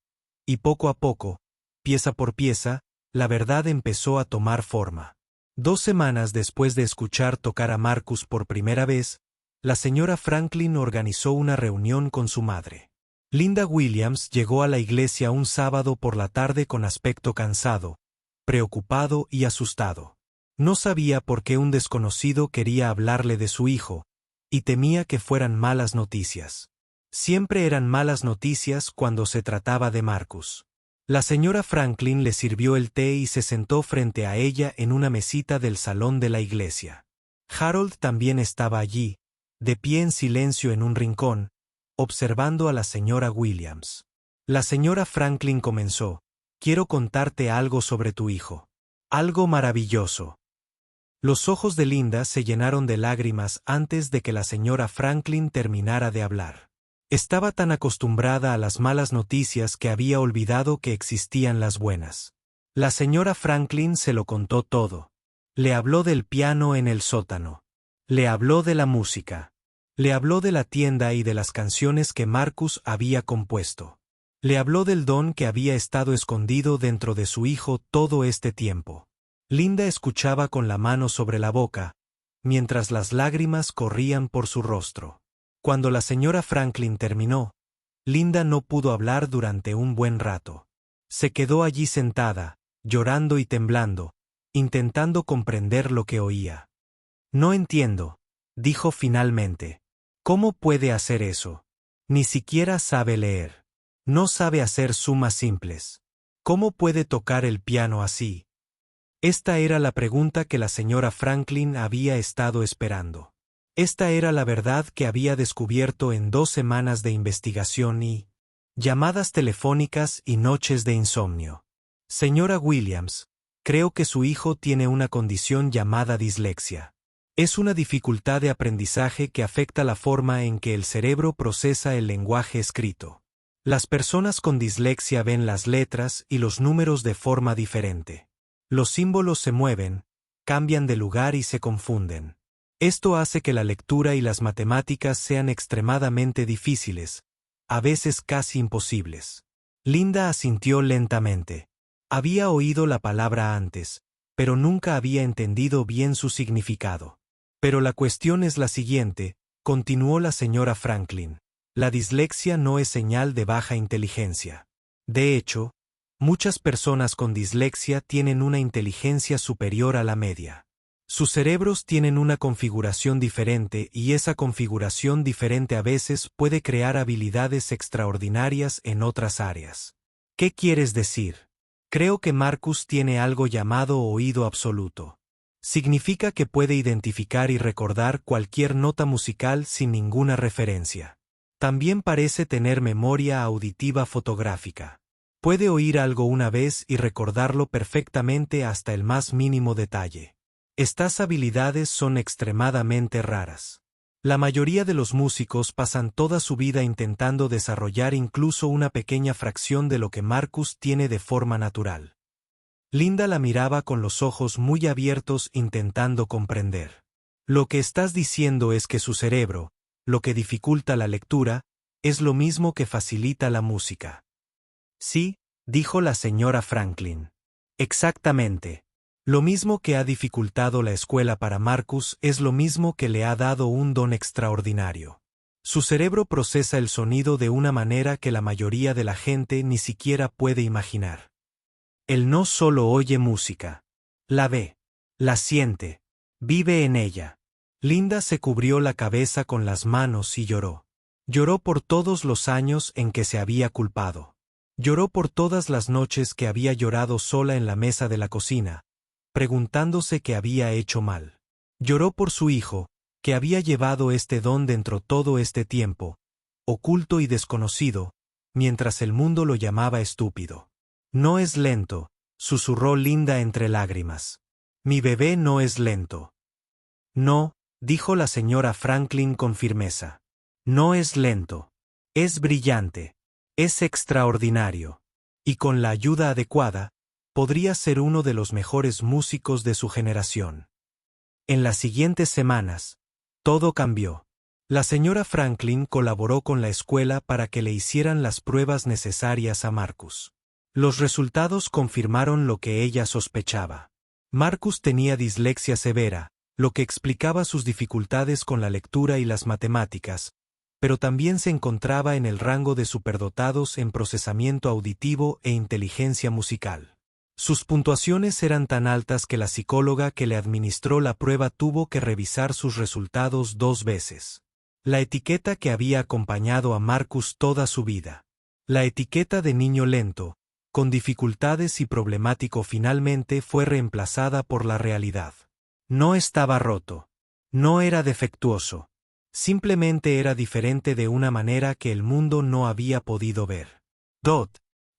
y poco a poco, pieza por pieza, la verdad empezó a tomar forma. 2 semanas después de escuchar tocar a Marcus por primera vez, la señora Franklin organizó una reunión con su madre. Linda Williams llegó a la iglesia un sábado por la tarde con aspecto cansado, preocupado y asustado. No sabía por qué un desconocido quería hablarle de su hijo, y temía que fueran malas noticias. Siempre eran malas noticias cuando se trataba de Marcus. La señora Franklin le sirvió el té y se sentó frente a ella en una mesita del salón de la iglesia. Harold también estaba allí, de pie en silencio en un rincón, observando a la señora Williams. La señora Franklin comenzó: «Quiero contarte algo sobre tu hijo. Algo maravilloso». Los ojos de Linda se llenaron de lágrimas antes de que la señora Franklin terminara de hablar. Estaba tan acostumbrada a las malas noticias que había olvidado que existían las buenas. La señora Franklin se lo contó todo. Le habló del piano en el sótano. Le habló de la música. Le habló de la tienda y de las canciones que Marcus había compuesto. Le habló del don que había estado escondido dentro de su hijo todo este tiempo. Linda escuchaba con la mano sobre la boca, mientras las lágrimas corrían por su rostro. Cuando la señora Franklin terminó, Linda no pudo hablar durante un buen rato. Se quedó allí sentada, llorando y temblando, intentando comprender lo que oía. «No entiendo», dijo finalmente. «¿Cómo puede hacer eso? Ni siquiera sabe leer. No sabe hacer sumas simples. ¿Cómo puede tocar el piano así?». Esta era la pregunta que la señora Franklin había estado esperando. Esta era la verdad que había descubierto en 2 semanas de investigación y llamadas telefónicas y noches de insomnio. «Señora Williams, creo que su hijo tiene una condición llamada dislexia. Es una dificultad de aprendizaje que afecta la forma en que el cerebro procesa el lenguaje escrito. Las personas con dislexia ven las letras y los números de forma diferente. Los símbolos se mueven, cambian de lugar y se confunden. Esto hace que la lectura y las matemáticas sean extremadamente difíciles, a veces casi imposibles». Linda asintió lentamente. Había oído la palabra antes, pero nunca había entendido bien su significado. «Pero la cuestión es la siguiente», continuó la señora Franklin. «La dislexia no es señal de baja inteligencia. De hecho, muchas personas con dislexia tienen una inteligencia superior a la media. Sus cerebros tienen una configuración diferente y esa configuración diferente a veces puede crear habilidades extraordinarias en otras áreas». «¿Qué quieres decir?». «Creo que Marcus tiene algo llamado oído absoluto. Significa que puede identificar y recordar cualquier nota musical sin ninguna referencia. También parece tener memoria auditiva fotográfica. Puede oír algo una vez y recordarlo perfectamente hasta el más mínimo detalle. Estas habilidades son extremadamente raras. La mayoría de los músicos pasan toda su vida intentando desarrollar incluso una pequeña fracción de lo que Marcus tiene de forma natural». Linda la miraba con los ojos muy abiertos intentando comprender. «Lo que estás diciendo es que su cerebro, lo que dificulta la lectura, es lo mismo que facilita la música». «Sí», dijo la señora Franklin. «Exactamente. Lo mismo que ha dificultado la escuela para Marcus es lo mismo que le ha dado un don extraordinario. Su cerebro procesa el sonido de una manera que la mayoría de la gente ni siquiera puede imaginar. Él no solo oye música, la ve, la siente, vive en ella. Linda se cubrió la cabeza con las manos y lloró. Lloró por todos los años en que se había culpado. Lloró por todas las noches que había llorado sola en la mesa de la cocina, preguntándose qué había hecho mal. Lloró por su hijo, que había llevado este don dentro todo este tiempo, oculto y desconocido, mientras el mundo lo llamaba estúpido. No es lento, susurró Linda entre lágrimas. Mi bebé no es lento. No, dijo la señora Franklin con firmeza. No es lento. Es brillante. Es extraordinario. Y con la ayuda adecuada, podría ser uno de los mejores músicos de su generación. En las siguientes semanas, todo cambió. La señora Franklin colaboró con la escuela para que le hicieran las pruebas necesarias a Marcus. Los resultados confirmaron lo que ella sospechaba. Marcus tenía dislexia severa, lo que explicaba sus dificultades con la lectura y las matemáticas, pero también se encontraba en el rango de superdotados en procesamiento auditivo e inteligencia musical. Sus puntuaciones eran tan altas que la psicóloga que le administró la prueba tuvo que revisar sus resultados 2 veces. La etiqueta que había acompañado a Marcus toda su vida. La etiqueta de niño lento, con dificultades y problemático finalmente fue reemplazada por la realidad. No estaba roto. No era defectuoso. Simplemente era diferente de una manera que el mundo no había podido ver.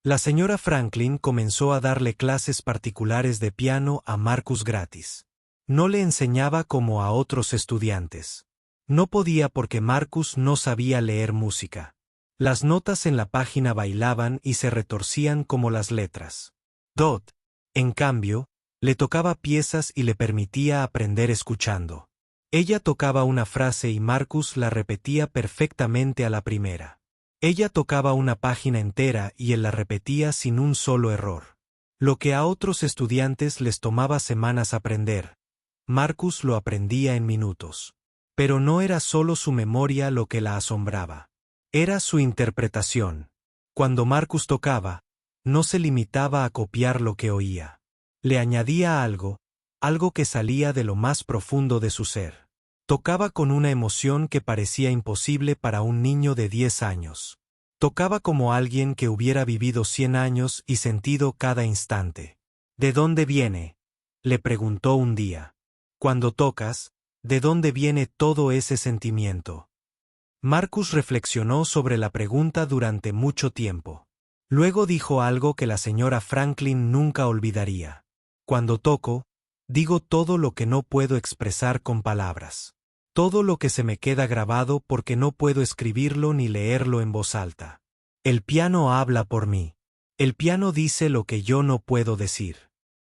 La señora Franklin comenzó a darle clases particulares de piano a Marcus gratis. No le enseñaba como a otros estudiantes. No podía porque Marcus no sabía leer música. Las notas en la página bailaban y se retorcían como las letras. En cambio, le tocaba piezas y le permitía aprender escuchando. Ella tocaba una frase y Marcus la repetía perfectamente a la primera. Ella tocaba una página entera y él la repetía sin un solo error. Lo que a otros estudiantes les tomaba semanas aprender, Marcus lo aprendía en minutos. Pero no era solo su memoria lo que la asombraba. Era su interpretación. Cuando Marcus tocaba, no se limitaba a copiar lo que oía. Le añadía algo que salía de lo más profundo de su ser. Tocaba con una emoción que parecía imposible para un niño de 10 años. Tocaba como alguien que hubiera vivido 100 años y sentido cada instante. ¿De dónde viene?, le preguntó un día. Cuando tocas, ¿de dónde viene todo ese sentimiento? Marcus reflexionó sobre la pregunta durante mucho tiempo. Luego dijo algo que la señora Franklin nunca olvidaría. Cuando toco, digo todo lo que no puedo expresar con palabras. Todo lo que se me queda grabado porque no puedo escribirlo ni leerlo en voz alta. El piano habla por mí. El piano dice lo que yo no puedo decir.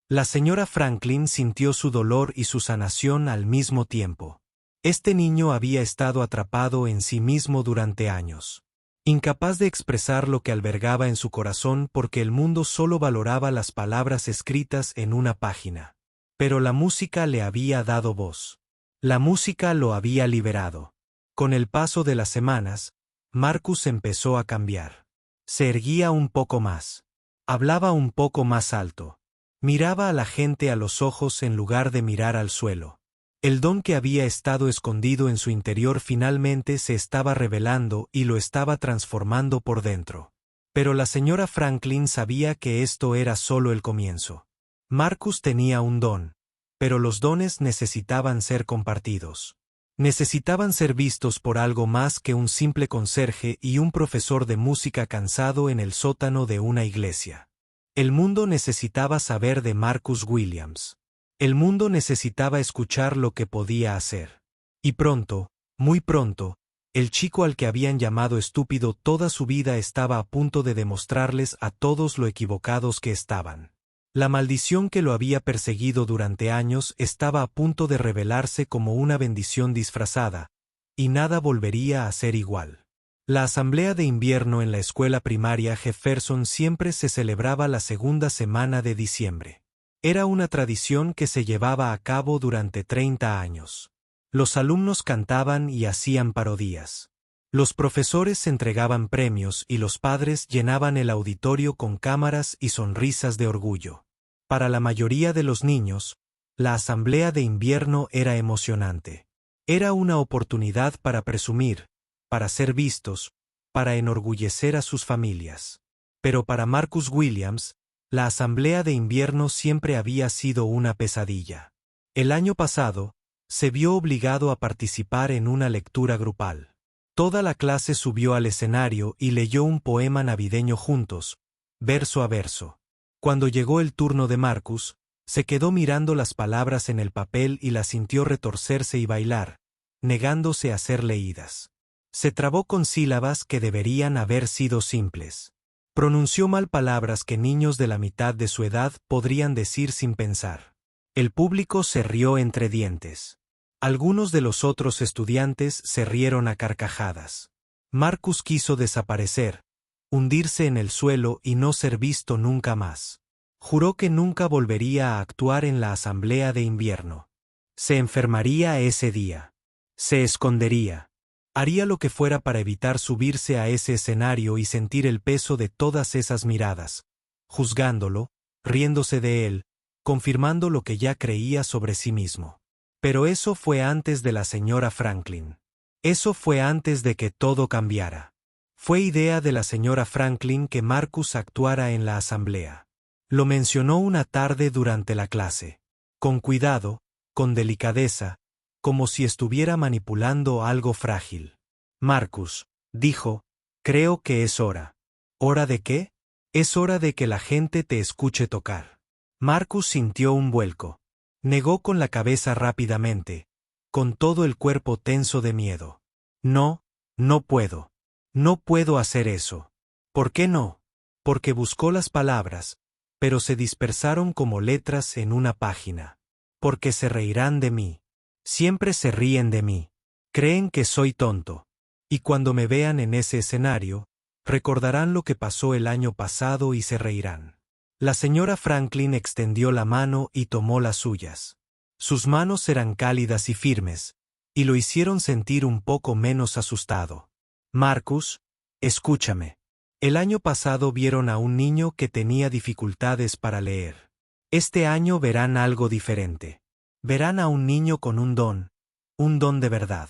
La señora Franklin sintió su dolor y su sanación al mismo tiempo. Este niño había estado atrapado en sí mismo durante años. Incapaz de expresar lo que albergaba en su corazón porque el mundo solo valoraba las palabras escritas en una página. Pero la música le había dado voz. La música lo había liberado. Con el paso de las semanas, Marcus empezó a cambiar. Se erguía un poco más. Hablaba un poco más alto. Miraba a la gente a los ojos en lugar de mirar al suelo. El don que había estado escondido en su interior finalmente se estaba revelando y lo estaba transformando por dentro. Pero la señora Franklin sabía que esto era solo el comienzo. Marcus tenía un don, pero los dones necesitaban ser compartidos. Necesitaban ser vistos por algo más que un simple conserje y un profesor de música cansado en el sótano de una iglesia. El mundo necesitaba saber de Marcus Williams. El mundo necesitaba escuchar lo que podía hacer. Y pronto, muy pronto, el chico al que habían llamado estúpido toda su vida estaba a punto de demostrarles a todos lo equivocados que estaban. La maldición que lo había perseguido durante años estaba a punto de revelarse como una bendición disfrazada, y nada volvería a ser igual. La asamblea de invierno en la escuela primaria Jefferson siempre se celebraba la segunda semana de diciembre. Era una tradición que se llevaba a cabo durante 30 años. Los alumnos cantaban y hacían parodias. Los profesores entregaban premios y los padres llenaban el auditorio con cámaras y sonrisas de orgullo. Para la mayoría de los niños, la asamblea de invierno era emocionante. Era una oportunidad para presumir, para ser vistos, para enorgullecer a sus familias. Pero para Marcus Williams, la asamblea de invierno siempre había sido una pesadilla. El año pasado, se vio obligado a participar en una lectura grupal. Toda la clase subió al escenario y leyó un poema navideño juntos, verso a verso. Cuando llegó el turno de Marcus, se quedó mirando las palabras en el papel y las sintió retorcerse y bailar, negándose a ser leídas. Se trabó con sílabas que deberían haber sido simples. Pronunció mal palabras que niños de la mitad de su edad podrían decir sin pensar. El público se rió entre dientes. Algunos de los otros estudiantes se rieron a carcajadas. Marcus quiso desaparecer, hundirse en el suelo y no ser visto nunca más. Juró que nunca volvería a actuar en la asamblea de invierno. Se enfermaría ese día. Se escondería. Haría lo que fuera para evitar subirse a ese escenario y sentir el peso de todas esas miradas, juzgándolo, riéndose de él, confirmando lo que ya creía sobre sí mismo. Pero eso fue antes de la señora Franklin. Eso fue antes de que todo cambiara. Fue idea de la señora Franklin que Marcus actuara en la asamblea. Lo mencionó una tarde durante la clase. Con cuidado, con delicadeza, como si estuviera manipulando algo frágil. Marcus, dijo, creo que es hora. ¿Hora de qué? Es hora de que la gente te escuche tocar. Marcus sintió un vuelco. Negó con la cabeza rápidamente, con todo el cuerpo tenso de miedo. No, no puedo. No puedo hacer eso. ¿Por qué no? Porque buscó las palabras, pero se dispersaron como letras en una página. Porque se reirán de mí. Siempre se ríen de mí. Creen que soy tonto. Y cuando me vean en ese escenario, recordarán lo que pasó el año pasado y se reirán. La señora Franklin extendió la mano y tomó las suyas. Sus manos eran cálidas y firmes, y lo hicieron sentir un poco menos asustado. Marcus, escúchame. El año pasado vieron a un niño que tenía dificultades para leer. Este año verán algo diferente. Verán a un niño con un don de verdad.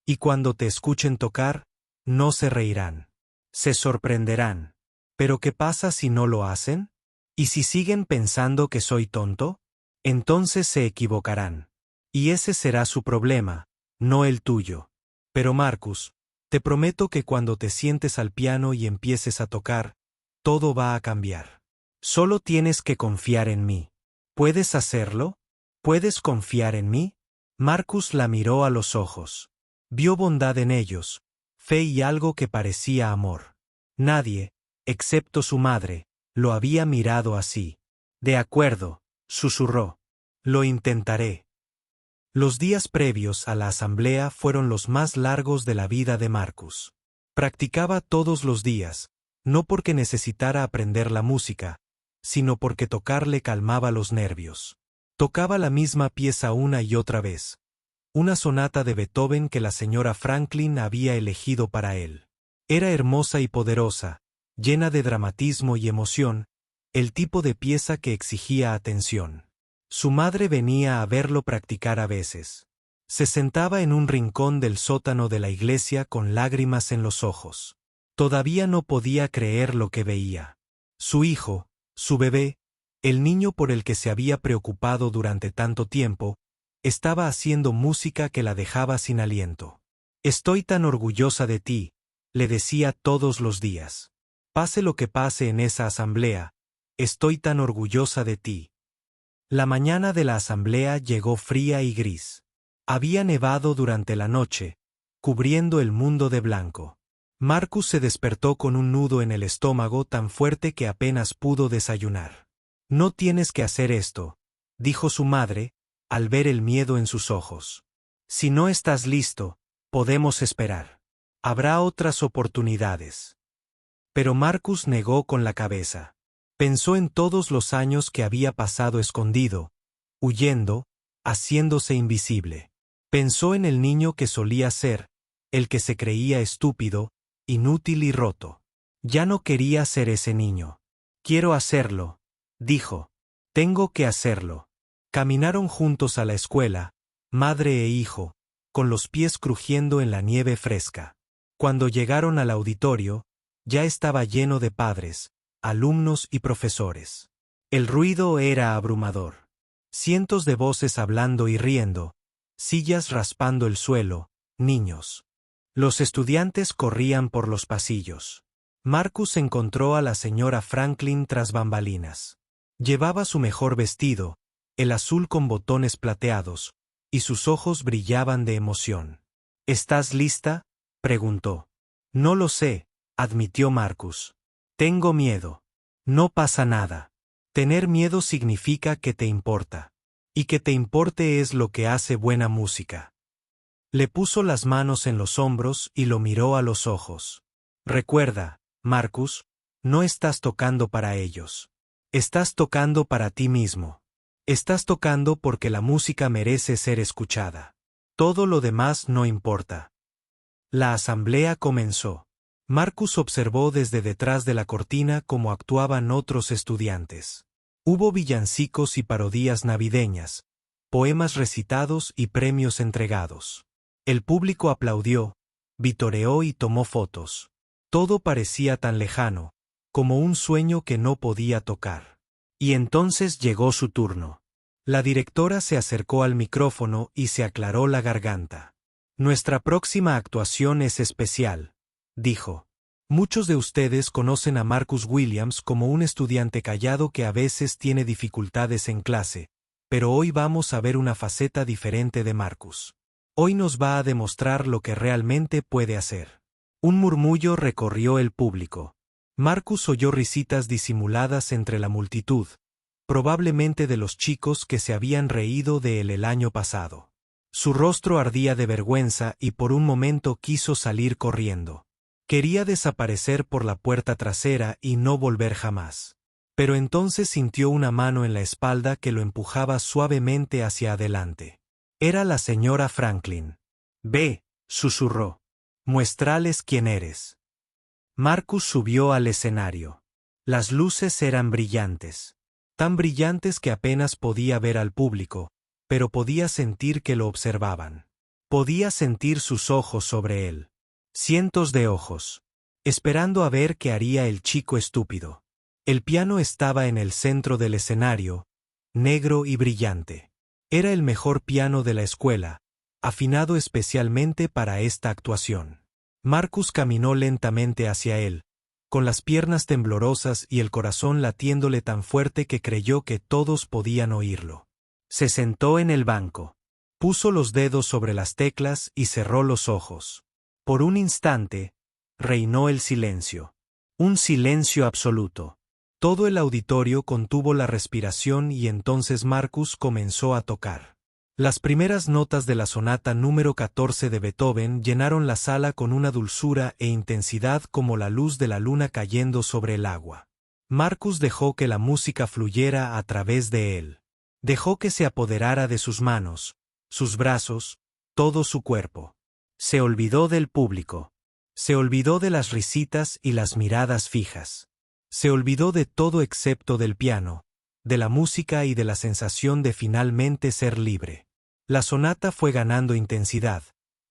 Y cuando te escuchen tocar, no se reirán. Se sorprenderán. ¿Pero qué pasa si no lo hacen? ¿Y si siguen pensando que soy tonto? Entonces se equivocarán. Y ese será su problema, no el tuyo. Pero Marcus, te prometo que cuando te sientes al piano y empieces a tocar, todo va a cambiar. Solo tienes que confiar en mí. ¿Puedes hacerlo? ¿Puedes confiar en mí? Marcus la miró a los ojos. Vio bondad en ellos, fe y algo que parecía amor. Nadie, excepto su madre, lo había mirado así. De acuerdo, susurró. Lo intentaré. Los días previos a la asamblea fueron los más largos de la vida de Marcus. Practicaba todos los días, no porque necesitara aprender la música, sino porque tocar le calmaba los nervios. Tocaba la misma pieza una y otra vez. Una sonata de Beethoven que la señora Franklin había elegido para él. Era hermosa y poderosa, llena de dramatismo y emoción, el tipo de pieza que exigía atención. Su madre venía a verlo practicar a veces. Se sentaba en un rincón del sótano de la iglesia con lágrimas en los ojos. Todavía no podía creer lo que veía. Su hijo, su bebé, el niño por el que se había preocupado durante tanto tiempo, estaba haciendo música que la dejaba sin aliento. Estoy tan orgullosa de ti, le decía todos los días. Pase lo que pase en esa asamblea, estoy tan orgullosa de ti. La mañana de la asamblea llegó fría y gris. Había nevado durante la noche, cubriendo el mundo de blanco. Marcus se despertó con un nudo en el estómago tan fuerte que apenas pudo desayunar. No tienes que hacer esto, dijo su madre, al ver el miedo en sus ojos. Si no estás listo, podemos esperar. Habrá otras oportunidades. Pero Marcus negó con la cabeza. Pensó en todos los años que había pasado escondido, huyendo, haciéndose invisible. Pensó en el niño que solía ser, el que se creía estúpido, inútil y roto. Ya no quería ser ese niño. Quiero hacerlo, dijo. Tengo que hacerlo. Caminaron juntos a la escuela, madre e hijo, con los pies crujiendo en la nieve fresca. Cuando llegaron al auditorio, ya estaba lleno de padres, alumnos y profesores. El ruido era abrumador. Cientos de voces hablando y riendo, sillas raspando el suelo, niños. Los estudiantes corrían por los pasillos. Marcus encontró a la señora Franklin tras bambalinas. Llevaba su mejor vestido, el azul con botones plateados, y sus ojos brillaban de emoción. ¿Estás lista?, preguntó. No lo sé, admitió Marcus. Tengo miedo. No pasa nada. Tener miedo significa que te importa. Y que te importe es lo que hace buena música. Le puso las manos en los hombros y lo miró a los ojos. Recuerda, Marcus, no estás tocando para ellos. Estás tocando para ti mismo. Estás tocando porque la música merece ser escuchada. Todo lo demás no importa. La asamblea comenzó. Marcus observó desde detrás de la cortina cómo actuaban otros estudiantes. Hubo villancicos y parodias navideñas, poemas recitados y premios entregados. El público aplaudió, vitoreó y tomó fotos. Todo parecía tan lejano, como un sueño que no podía tocar. Y entonces llegó su turno. La directora se acercó al micrófono y se aclaró la garganta. Nuestra próxima actuación es especial, dijo. Muchos de ustedes conocen a Marcus Williams como un estudiante callado que a veces tiene dificultades en clase, pero hoy vamos a ver una faceta diferente de Marcus. Hoy nos va a demostrar lo que realmente puede hacer. Un murmullo recorrió el público. Marcus oyó risitas disimuladas entre la multitud, probablemente de los chicos que se habían reído de él el año pasado. Su rostro ardía de vergüenza y por un momento quiso salir corriendo. Quería desaparecer por la puerta trasera y no volver jamás. Pero entonces sintió una mano en la espalda que lo empujaba suavemente hacia adelante. Era la señora Franklin. Ve, susurró. Muéstrales quién eres. Marcus subió al escenario. Las luces eran brillantes. Tan brillantes que apenas podía ver al público, pero podía sentir que lo observaban. Podía sentir sus ojos sobre él. Cientos de ojos. Esperando a ver qué haría el chico estúpido. El piano estaba en el centro del escenario, negro y brillante. Era el mejor piano de la escuela, afinado especialmente para esta actuación. Marcus caminó lentamente hacia él, con las piernas temblorosas y el corazón latiéndole tan fuerte que creyó que todos podían oírlo. Se sentó en el banco. Puso los dedos sobre las teclas y cerró los ojos. Por un instante, reinó el silencio. Un silencio absoluto. Todo el auditorio contuvo la respiración y entonces Marcus comenzó a tocar. Las primeras notas de la sonata número 14 de Beethoven llenaron la sala con una dulzura e intensidad como la luz de la luna cayendo sobre el agua. Marcus dejó que la música fluyera a través de él. Dejó que se apoderara de sus manos, sus brazos, todo su cuerpo. Se olvidó del público. Se olvidó de las risitas y las miradas fijas. Se olvidó de todo excepto del piano, de la música y de la sensación de finalmente ser libre. La sonata fue ganando intensidad.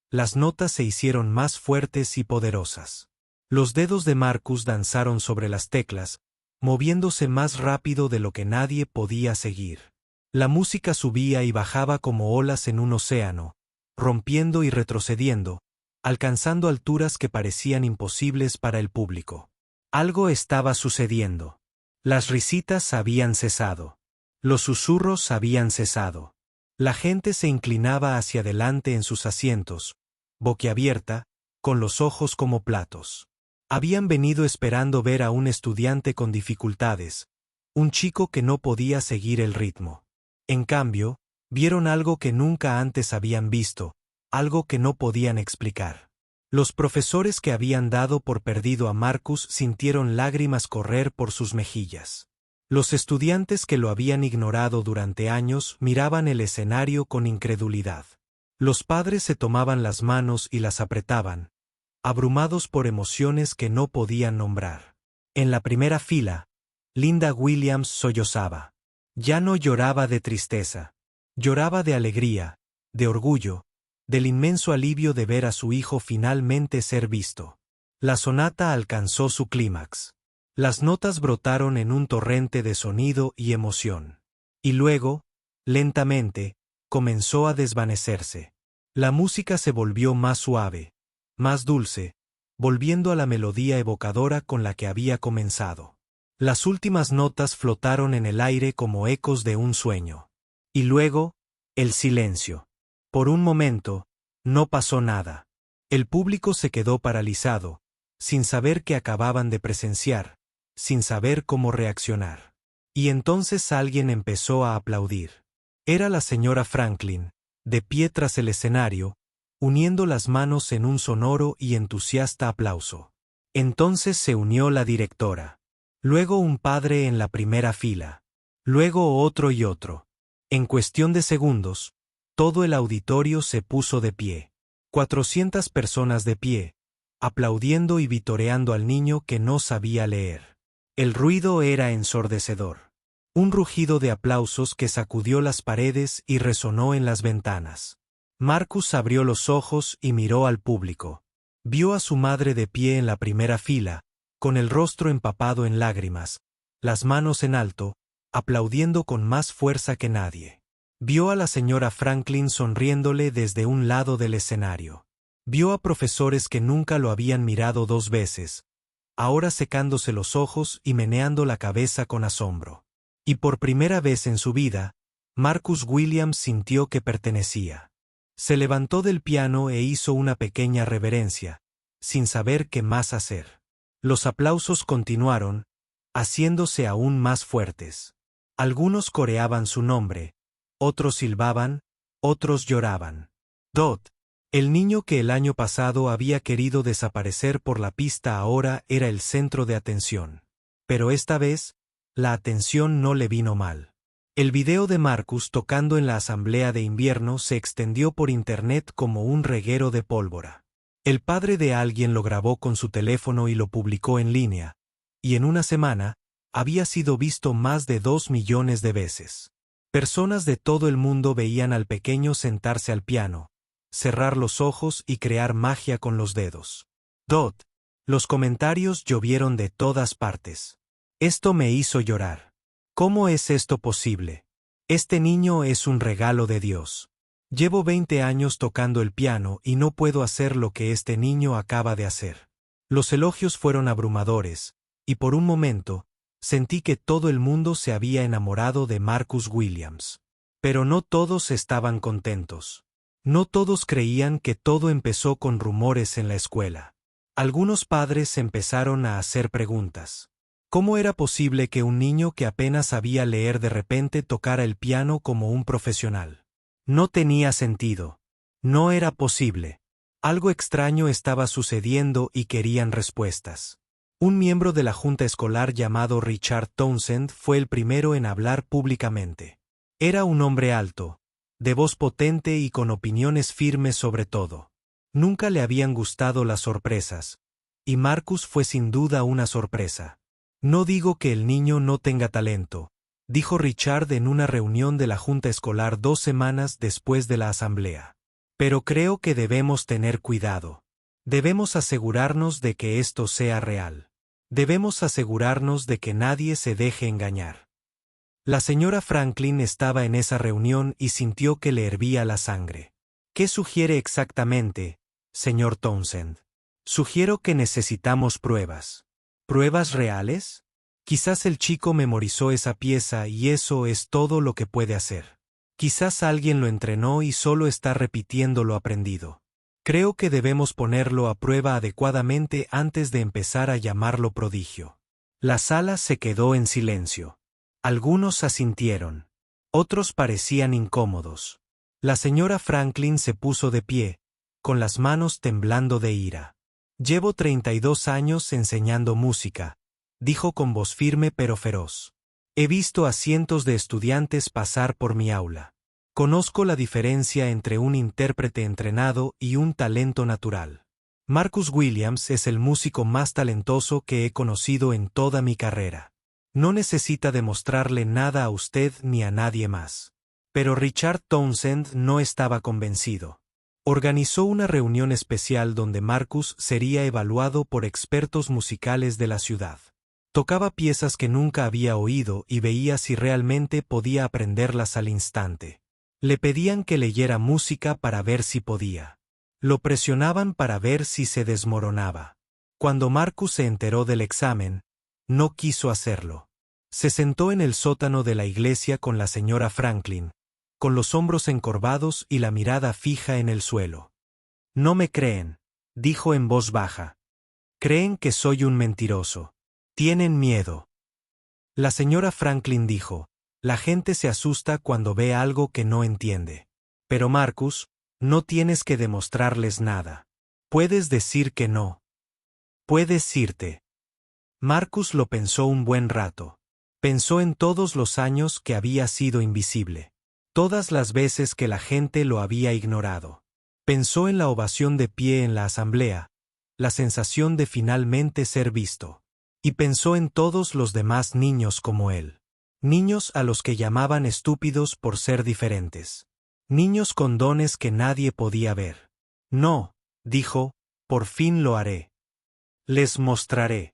Las notas se hicieron más fuertes y poderosas. Los dedos de Marcus danzaron sobre las teclas, moviéndose más rápido de lo que nadie podía seguir. La música subía y bajaba como olas en un océano, rompiendo y retrocediendo, alcanzando alturas que parecían imposibles para el público. Algo estaba sucediendo. Las risitas habían cesado. Los susurros habían cesado. La gente se inclinaba hacia adelante en sus asientos, boquiabierta, con los ojos como platos. Habían venido esperando ver a un estudiante con dificultades, un chico que no podía seguir el ritmo. En cambio, vieron algo que nunca antes habían visto, algo que no podían explicar. Los profesores que habían dado por perdido a Marcus sintieron lágrimas correr por sus mejillas. Los estudiantes que lo habían ignorado durante años miraban el escenario con incredulidad. Los padres se tomaban las manos y las apretaban, abrumados por emociones que no podían nombrar. En la primera fila, Linda Williams sollozaba. Ya no lloraba de tristeza. Lloraba de alegría, de orgullo, del inmenso alivio de ver a su hijo finalmente ser visto. La sonata alcanzó su clímax. Las notas brotaron en un torrente de sonido y emoción. Y luego, lentamente, comenzó a desvanecerse. La música se volvió más suave, más dulce, volviendo a la melodía evocadora con la que había comenzado. Las últimas notas flotaron en el aire como ecos de un sueño. Y luego, el silencio. Por un momento, no pasó nada. El público se quedó paralizado, sin saber qué acababan de presenciar, sin saber cómo reaccionar. Y entonces alguien empezó a aplaudir. Era la señora Franklin, de pie tras el escenario, uniendo las manos en un sonoro y entusiasta aplauso. Entonces se unió la directora. Luego un padre en la primera fila. Luego otro y otro. En cuestión de segundos, todo el auditorio se puso de pie. 400 personas de pie, aplaudiendo y vitoreando al niño que no sabía leer. El ruido era ensordecedor. Un rugido de aplausos que sacudió las paredes y resonó en las ventanas. Marcus abrió los ojos y miró al público. Vio a su madre de pie en la primera fila, con el rostro empapado en lágrimas, las manos en alto, aplaudiendo con más fuerza que nadie. Vio a la señora Franklin sonriéndole desde un lado del escenario. Vio a profesores que nunca lo habían mirado 2 veces, ahora secándose los ojos y meneando la cabeza con asombro. Y por primera vez en su vida, Marcus Williams sintió que pertenecía. Se levantó del piano e hizo una pequeña reverencia, sin saber qué más hacer. Los aplausos continuaron, haciéndose aún más fuertes. Algunos coreaban su nombre, otros silbaban, otros lloraban. Dot, el niño que el año pasado había querido desaparecer por la pista, ahora era el centro de atención. Pero esta vez, la atención no le vino mal. El video de Marcus tocando en la asamblea de invierno se extendió por internet como un reguero de pólvora. El padre de alguien lo grabó con su teléfono y lo publicó en línea, y en una semana, había sido visto más de 2 millones de veces. Personas de todo el mundo veían al pequeño sentarse al piano, cerrar los ojos y crear magia con los dedos. Dot. Los comentarios llovieron de todas partes. Esto me hizo llorar. ¿Cómo es esto posible? Este niño es un regalo de Dios. Llevo 20 años tocando el piano y no puedo hacer lo que este niño acaba de hacer. Los elogios fueron abrumadores, y por un momento, sentí que todo el mundo se había enamorado de Marcus Williams. Pero no todos estaban contentos. No todos creían que todo empezó con rumores en la escuela. Algunos padres empezaron a hacer preguntas. ¿Cómo era posible que un niño que apenas sabía leer de repente tocara el piano como un profesional? No tenía sentido. No era posible. Algo extraño estaba sucediendo y querían respuestas. Un miembro de la junta escolar llamado Richard Townsend fue el primero en hablar públicamente. Era un hombre alto, de voz potente y con opiniones firmes sobre todo. Nunca le habían gustado las sorpresas, y Marcus fue sin duda una sorpresa. No digo que el niño no tenga talento, dijo Richard en una reunión de la junta escolar 2 semanas después de la asamblea. Pero creo que debemos tener cuidado. Debemos asegurarnos de que esto sea real. Debemos asegurarnos de que nadie se deje engañar. La señora Franklin estaba en esa reunión y sintió que le hervía la sangre. ¿Qué sugiere exactamente, señor Townsend? Sugiero que necesitamos pruebas. ¿Pruebas reales? Quizás el chico memorizó esa pieza y eso es todo lo que puede hacer. Quizás alguien lo entrenó y solo está repitiendo lo aprendido. Creo que debemos ponerlo a prueba adecuadamente antes de empezar a llamarlo prodigio. La sala se quedó en silencio. Algunos asintieron. Otros parecían incómodos. La señora Franklin se puso de pie, con las manos temblando de ira. Llevo 32 años enseñando música, dijo con voz firme pero feroz. He visto a cientos de estudiantes pasar por mi aula. Conozco la diferencia entre un intérprete entrenado y un talento natural. Marcus Williams es el músico más talentoso que he conocido en toda mi carrera. No necesita demostrarle nada a usted ni a nadie más. Pero Richard Townsend no estaba convencido. Organizó una reunión especial donde Marcus sería evaluado por expertos musicales de la ciudad. Tocaba piezas que nunca había oído y veía si realmente podía aprenderlas al instante. Le pedían que leyera música para ver si podía. Lo presionaban para ver si se desmoronaba. Cuando Marcus se enteró del examen, no quiso hacerlo. Se sentó en el sótano de la iglesia con la señora Franklin, con los hombros encorvados y la mirada fija en el suelo. «No me creen», dijo en voz baja. «Creen que soy un mentiroso. Tienen miedo». La señora Franklin dijo: «La gente se asusta cuando ve algo que no entiende. Pero Marcus, no tienes que demostrarles nada. Puedes decir que no. Puedes irte». Marcus lo pensó un buen rato. Pensó en todos los años que había sido invisible. Todas las veces que la gente lo había ignorado. Pensó en la ovación de pie en la asamblea, la sensación de finalmente ser visto. Y pensó en todos los demás niños como él. Niños a los que llamaban estúpidos por ser diferentes. Niños con dones que nadie podía ver. «No», dijo, «por fin lo haré. Les mostraré».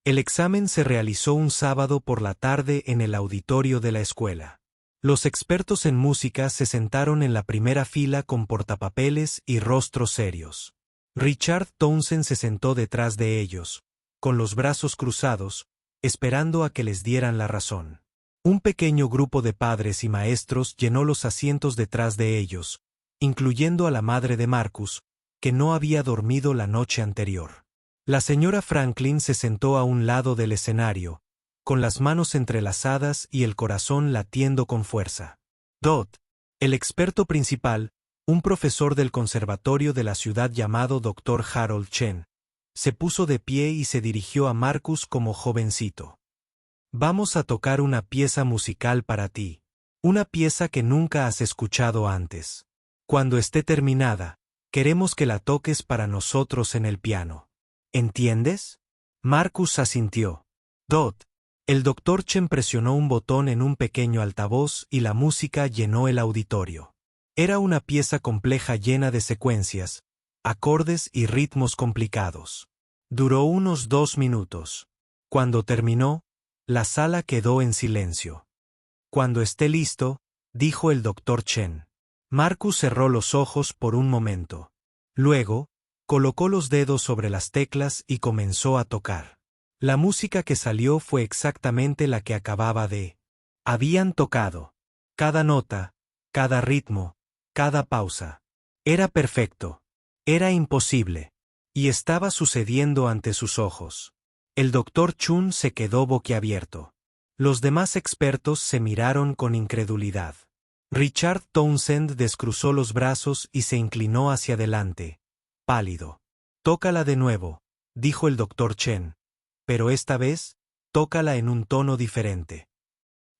El examen se realizó un sábado por la tarde en el auditorio de la escuela. Los expertos en música se sentaron en la primera fila con portapapeles y rostros serios. Richard Townsend se sentó detrás de ellos, con los brazos cruzados, esperando a que les dieran la razón. Un pequeño grupo de padres y maestros llenó los asientos detrás de ellos, incluyendo a la madre de Marcus, que no había dormido la noche anterior. La señora Franklin se sentó a un lado del escenario, con las manos entrelazadas y el corazón latiendo con fuerza. Dot, el experto principal, un profesor del conservatorio de la ciudad llamado Dr. Harold Chen, se puso de pie y se dirigió a Marcus como jovencito. «Vamos a tocar una pieza musical para ti. Una pieza que nunca has escuchado antes. Cuando esté terminada, queremos que la toques para nosotros en el piano. ¿Entiendes?» Marcus asintió. «Dot». El Dr. Chen presionó un botón en un pequeño altavoz y la música llenó el auditorio. Era una pieza compleja llena de secuencias, acordes y ritmos complicados. Duró unos 2 minutos. Cuando terminó, la sala quedó en silencio. «Cuando esté listo», dijo el Dr. Chen. Marcus cerró los ojos por un momento. Luego, colocó los dedos sobre las teclas y comenzó a tocar. La música que salió fue exactamente la que acababa de. Habían tocado. Cada nota, cada ritmo, cada pausa. Era perfecto. Era imposible. Y estaba sucediendo ante sus ojos. El Dr. Chun se quedó boquiabierto. Los demás expertos se miraron con incredulidad. Richard Townsend descruzó los brazos y se inclinó hacia adelante, pálido. «Tócala de nuevo», dijo el Dr. Chen. «Pero esta vez, tócala en un tono diferente».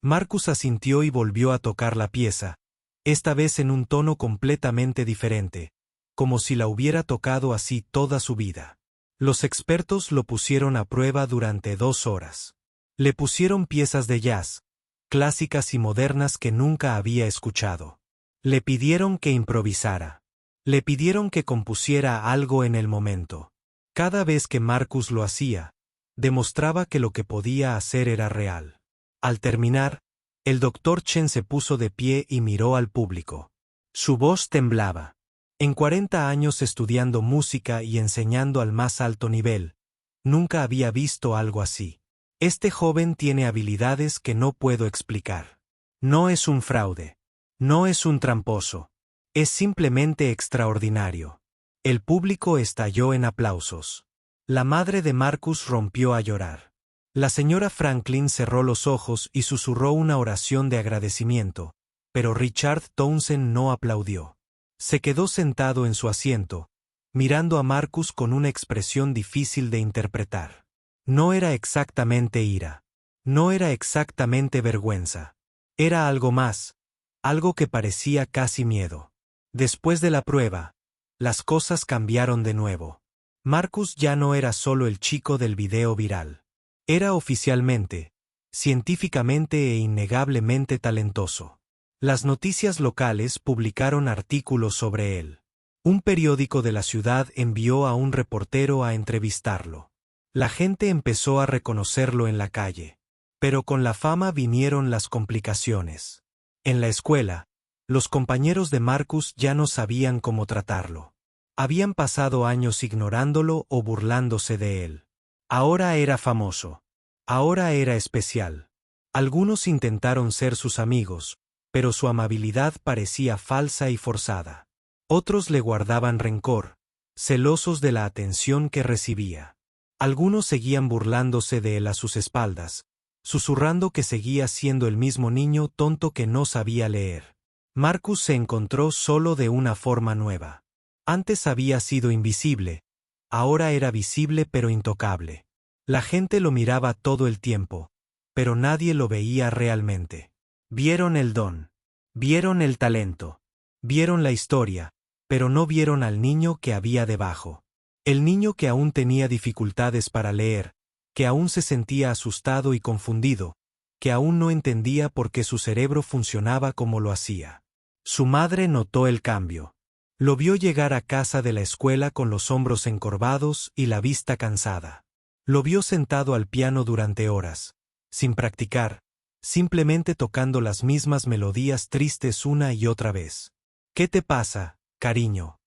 Marcus asintió y volvió a tocar la pieza, esta vez en un tono completamente diferente, como si la hubiera tocado así toda su vida. Los expertos lo pusieron a prueba durante 2 horas. Le pusieron piezas de jazz, clásicas y modernas que nunca había escuchado. Le pidieron que improvisara. Le pidieron que compusiera algo en el momento. Cada vez que Marcus lo hacía, demostraba que lo que podía hacer era real. Al terminar, el Dr. Chen se puso de pie y miró al público. Su voz temblaba. En 40 años estudiando música y enseñando al más alto nivel, nunca había visto algo así. Este joven tiene habilidades que no puedo explicar. No es un fraude. No es un tramposo. Es simplemente extraordinario. El público estalló en aplausos. La madre de Marcus rompió a llorar. La señora Franklin cerró los ojos y susurró una oración de agradecimiento, pero Richard Townsend no aplaudió. Se quedó sentado en su asiento, mirando a Marcus con una expresión difícil de interpretar. No era exactamente ira. No era exactamente vergüenza. Era algo más, algo que parecía casi miedo. Después de la prueba, las cosas cambiaron de nuevo. Marcus ya no era solo el chico del video viral. Era oficialmente, científicamente e innegablemente talentoso. Las noticias locales publicaron artículos sobre él. Un periódico de la ciudad envió a un reportero a entrevistarlo. La gente empezó a reconocerlo en la calle. Pero con la fama vinieron las complicaciones. En la escuela, los compañeros de Marcus ya no sabían cómo tratarlo. Habían pasado años ignorándolo o burlándose de él. Ahora era famoso. Ahora era especial. Algunos intentaron ser sus amigos, pero su amabilidad parecía falsa y forzada. Otros le guardaban rencor, celosos de la atención que recibía. Algunos seguían burlándose de él a sus espaldas, susurrando que seguía siendo el mismo niño tonto que no sabía leer. Marcus se encontró solo de una forma nueva. Antes había sido invisible, ahora era visible pero intocable. La gente lo miraba todo el tiempo, pero nadie lo veía realmente. Vieron el don, vieron el talento, vieron la historia, pero no vieron al niño que había debajo. El niño que aún tenía dificultades para leer, que aún se sentía asustado y confundido, que aún no entendía por qué su cerebro funcionaba como lo hacía. Su madre notó el cambio. Lo vio llegar a casa de la escuela con los hombros encorvados y la vista cansada. Lo vio sentado al piano durante horas, sin practicar, simplemente tocando las mismas melodías tristes una y otra vez. «¿Qué te pasa, cariño?»,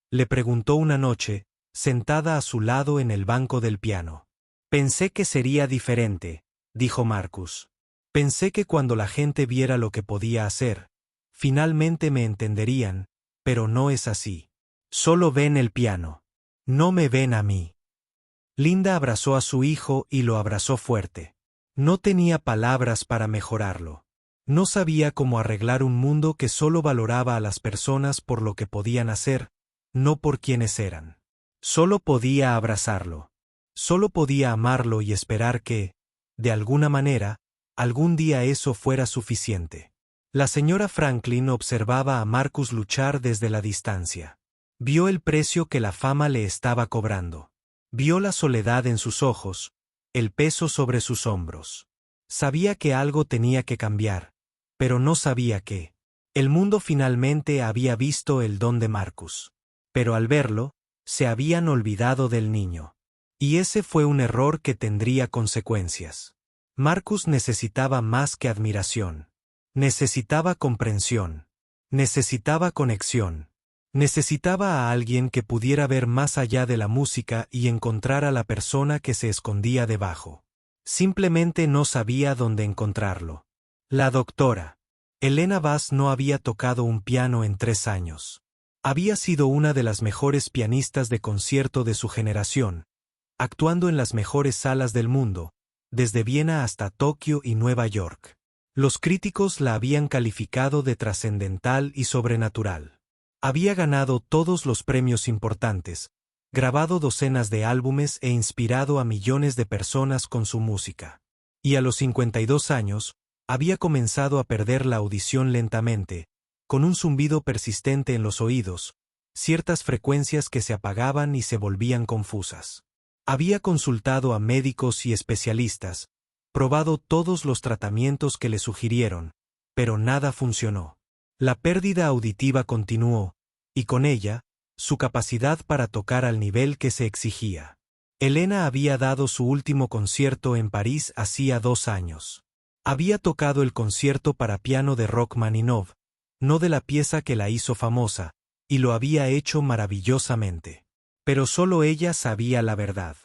le preguntó una noche, sentada a su lado en el banco del piano. «Pensé que sería diferente», dijo Marcus. «Pensé que cuando la gente viera lo que podía hacer, finalmente me entenderían, pero no es así. Solo ven el piano. No me ven a mí». Linda abrazó a su hijo y lo abrazó fuerte. No tenía palabras para mejorarlo. No sabía cómo arreglar un mundo que solo valoraba a las personas por lo que podían hacer, no por quienes eran. Solo podía abrazarlo. Solo podía amarlo y esperar que, de alguna manera, algún día eso fuera suficiente. La señora Franklin observaba a Marcus luchar desde la distancia. Vio el precio que la fama le estaba cobrando. Vio la soledad en sus ojos, el peso sobre sus hombros. Sabía que algo tenía que cambiar, pero no sabía qué. El mundo finalmente había visto el don de Marcus. Pero al verlo, se habían olvidado del niño. Y ese fue un error que tendría consecuencias. Marcus necesitaba más que admiración. Necesitaba comprensión. Necesitaba conexión. Necesitaba a alguien que pudiera ver más allá de la música y encontrar a la persona que se escondía debajo. Simplemente no sabía dónde encontrarlo. La doctora Helena Bass no había tocado un piano en 3 años. Había sido una de las mejores pianistas de concierto de su generación, actuando en las mejores salas del mundo, desde Viena hasta Tokio y Nueva York. Los críticos la habían calificado de trascendental y sobrenatural. Había ganado todos los premios importantes, grabado docenas de álbumes e inspirado a millones de personas con su música. Y a los 52 años, había comenzado a perder la audición lentamente, con un zumbido persistente en los oídos, ciertas frecuencias que se apagaban y se volvían confusas. Había consultado a médicos y especialistas, probado todos los tratamientos que le sugirieron, pero nada funcionó. La pérdida auditiva continuó, y con ella, su capacidad para tocar al nivel que se exigía. Helena había dado su último concierto en París hacía 2 años. Había tocado el concierto para piano de Rachmaninoff, no de la pieza que la hizo famosa, y lo había hecho maravillosamente. Pero solo ella sabía la verdad.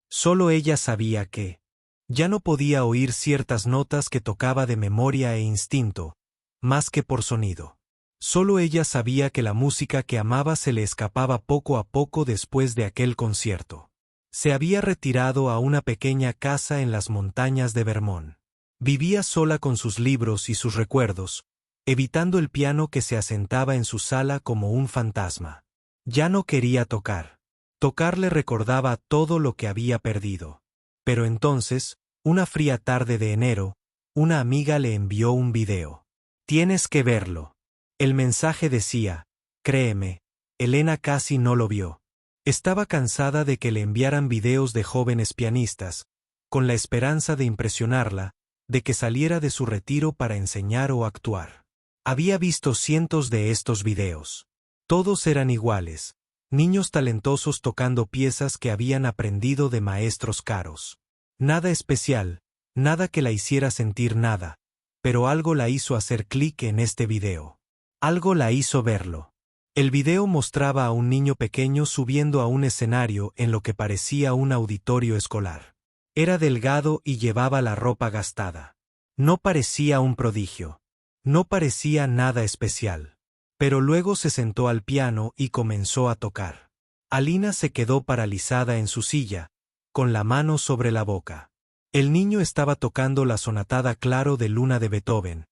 Solo ella sabía que ya no podía oír ciertas notas que tocaba de memoria e instinto, más que por sonido. Solo ella sabía que la música que amaba se le escapaba poco a poco después de aquel concierto. Se había retirado a una pequeña casa en las montañas de Vermont. Vivía sola con sus libros y sus recuerdos, evitando el piano que se asentaba en su sala como un fantasma. Ya no quería tocar. Tocar le recordaba todo lo que había perdido. Pero entonces, Una fría tarde de enero, una amiga le envió un video. Tienes que verlo. El mensaje decía, créeme, Elena casi no lo vio. Estaba cansada de que le enviaran videos de jóvenes pianistas, con la esperanza de impresionarla, de que saliera de su retiro para enseñar o actuar. Había visto cientos de estos videos. Todos eran iguales, niños talentosos tocando piezas que habían aprendido de maestros caros. Nada especial, nada que la hiciera sentir nada, pero algo la hizo hacer clic en este video. Algo la hizo verlo. El video mostraba a un niño pequeño subiendo a un escenario en lo que parecía un auditorio escolar. Era delgado y llevaba la ropa gastada. No parecía un prodigio. No parecía nada especial. Pero luego se sentó al piano y comenzó a tocar. Alina se quedó paralizada en su silla, con la mano sobre la boca. El niño estaba tocando la sonatada Claro de Luna de Beethoven,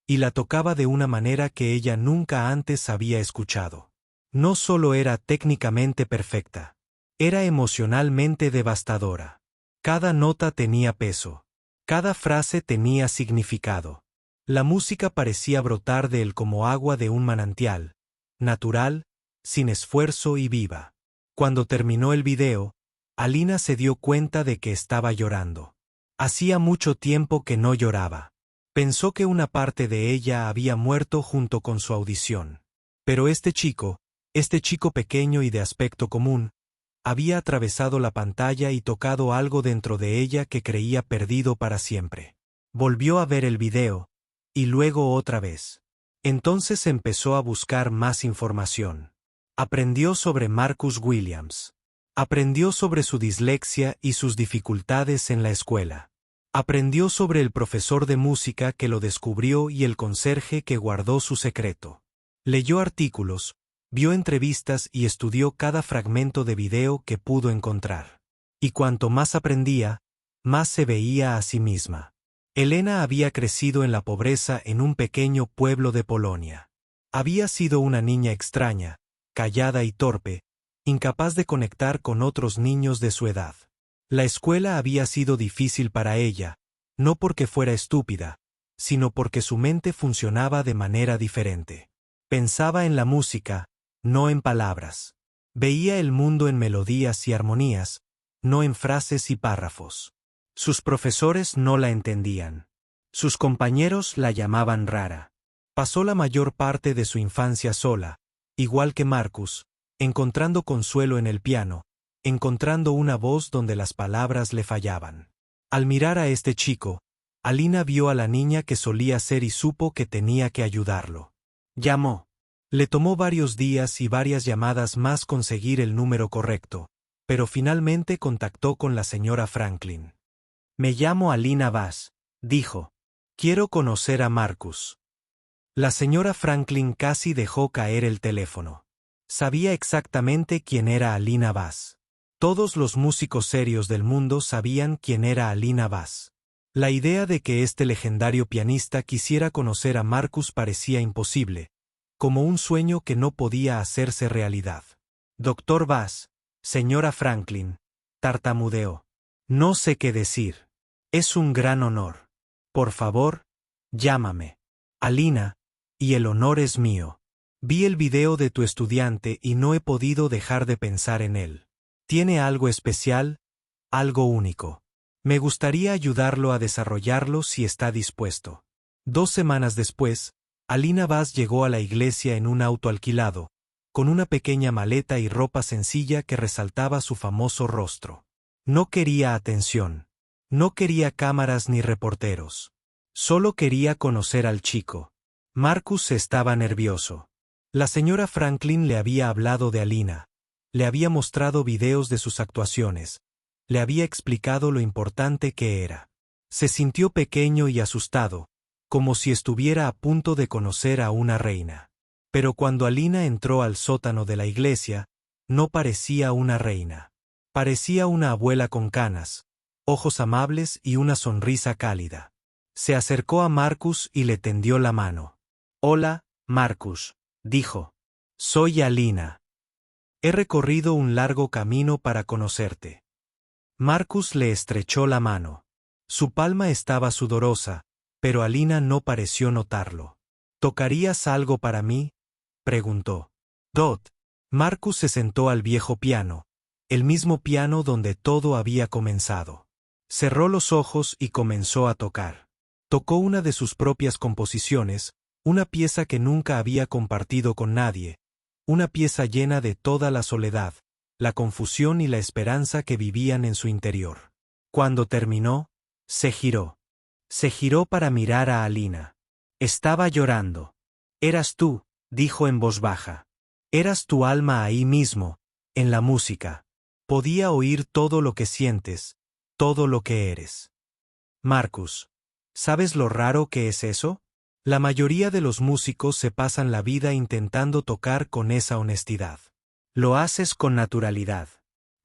y la tocaba de una manera que ella nunca antes había escuchado. No solo era técnicamente perfecta, era emocionalmente devastadora. Cada nota tenía peso. Cada frase tenía significado. La música parecía brotar de él como agua de un manantial, natural, sin esfuerzo y viva. Cuando terminó el video, Alina se dio cuenta de que estaba llorando. Hacía mucho tiempo que no lloraba. Pensó que una parte de ella había muerto junto con su audición. Pero este chico pequeño y de aspecto común, había atravesado la pantalla y tocado algo dentro de ella que creía perdido para siempre. Volvió a ver el video, y luego otra vez. Entonces empezó a buscar más información. Aprendió sobre Marcus Williams. Aprendió sobre su dislexia y sus dificultades en la escuela. Aprendió sobre el profesor de música que lo descubrió y el conserje que guardó su secreto. Leyó artículos, vio entrevistas y estudió cada fragmento de video que pudo encontrar. Y cuanto más aprendía, más se veía a sí misma. Elena había crecido en la pobreza en un pequeño pueblo de Polonia. Había sido una niña extraña, callada y torpe, incapaz de conectar con otros niños de su edad. La escuela había sido difícil para ella, no porque fuera estúpida, sino porque su mente funcionaba de manera diferente. Pensaba en la música, no en palabras. Veía el mundo en melodías y armonías, no en frases y párrafos. Sus profesores no la entendían. Sus compañeros la llamaban rara. Pasó la mayor parte de su infancia sola, igual que Marcus, encontrando consuelo en el piano, encontrando una voz donde las palabras le fallaban. Al mirar a este chico, Alina vio a la niña que solía ser y supo que tenía que ayudarlo. Llamó. Le tomó varios días y varias llamadas más conseguir el número correcto, pero finalmente contactó con la señora Franklin. Me llamo Alina Bass, dijo. Quiero conocer a Marcus. La señora Franklin casi dejó caer el teléfono. Sabía exactamente quién era Alina Bass. Todos los músicos serios del mundo sabían quién era Alina Bass. La idea de que este legendario pianista quisiera conocer a Marcus parecía imposible, como un sueño que no podía hacerse realidad. Doctor Bass, señora Franklin, tartamudeó. No sé qué decir. Es un gran honor. Por favor, llámame. Alina, y el honor es mío. Vi el video de tu estudiante y no he podido dejar de pensar en él. Tiene algo especial, algo único. Me gustaría ayudarlo a desarrollarlo si está dispuesto. 2 semanas después, Alina Bass llegó a la iglesia en un auto alquilado, con una pequeña maleta y ropa sencilla que resaltaba su famoso rostro. No quería atención. No quería cámaras ni reporteros. Solo quería conocer al chico. Marcus estaba nervioso. La señora Franklin le había hablado de Alina. Le había mostrado videos de sus actuaciones. Le había explicado lo importante que era. Se sintió pequeño y asustado, como si estuviera a punto de conocer a una reina. Pero cuando Alina entró al sótano de la iglesia, no parecía una reina. Parecía una abuela con canas, ojos amables y una sonrisa cálida. Se acercó a Marcus y le tendió la mano. Hola, Marcus, dijo. Soy Alina. He recorrido un largo camino para conocerte. Marcus le estrechó la mano. Su palma estaba sudorosa, pero Alina no pareció notarlo. ¿Tocarías algo para mí?, preguntó. Dot. Marcus se sentó al viejo piano, el mismo piano donde todo había comenzado. Cerró los ojos y comenzó a tocar. Tocó una de sus propias composiciones, una pieza que nunca había compartido con nadie, una pieza llena de toda la soledad, la confusión y la esperanza que vivían en su interior. Cuando terminó, se giró. Se giró para mirar a Alina. Estaba llorando. Eras tú, dijo en voz baja. Eras tu alma ahí mismo, en la música. Podía oír todo lo que sientes, todo lo que eres. Marcus, ¿sabes lo raro que es eso? La mayoría de los músicos se pasan la vida intentando tocar con esa honestidad. Lo haces con naturalidad.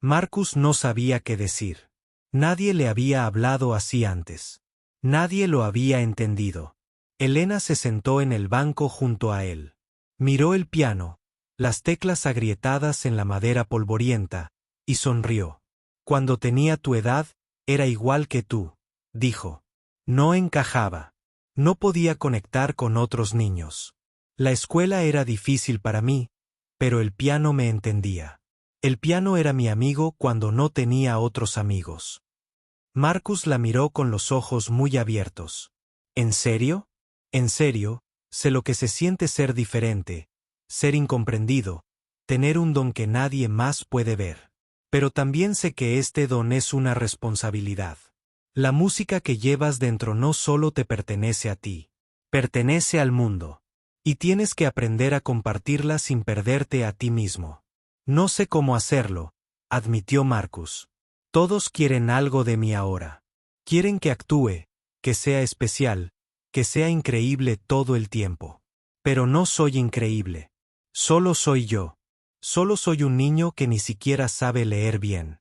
Marcus no sabía qué decir. Nadie le había hablado así antes. Nadie lo había entendido. Elena se sentó en el banco junto a él. Miró el piano, las teclas agrietadas en la madera polvorienta, y sonrió. Cuando tenía tu edad, era igual que tú, dijo. No encajaba. No podía conectar con otros niños. La escuela era difícil para mí, pero el piano me entendía. El piano era mi amigo cuando no tenía otros amigos. Marcus la miró con los ojos muy abiertos. ¿En serio? En serio, sé lo que se siente ser diferente, ser incomprendido, tener un don que nadie más puede ver. Pero también sé que este don es una responsabilidad. La música que llevas dentro no solo te pertenece a ti, pertenece al mundo. Y tienes que aprender a compartirla sin perderte a ti mismo. No sé cómo hacerlo, admitió Marcus. Todos quieren algo de mí ahora. Quieren que actúe, que sea especial, que sea increíble todo el tiempo. Pero no soy increíble. Solo soy yo. Solo soy un niño que ni siquiera sabe leer bien.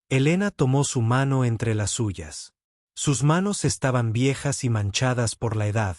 Elena tomó su mano entre las suyas. Sus manos estaban viejas y manchadas por la edad,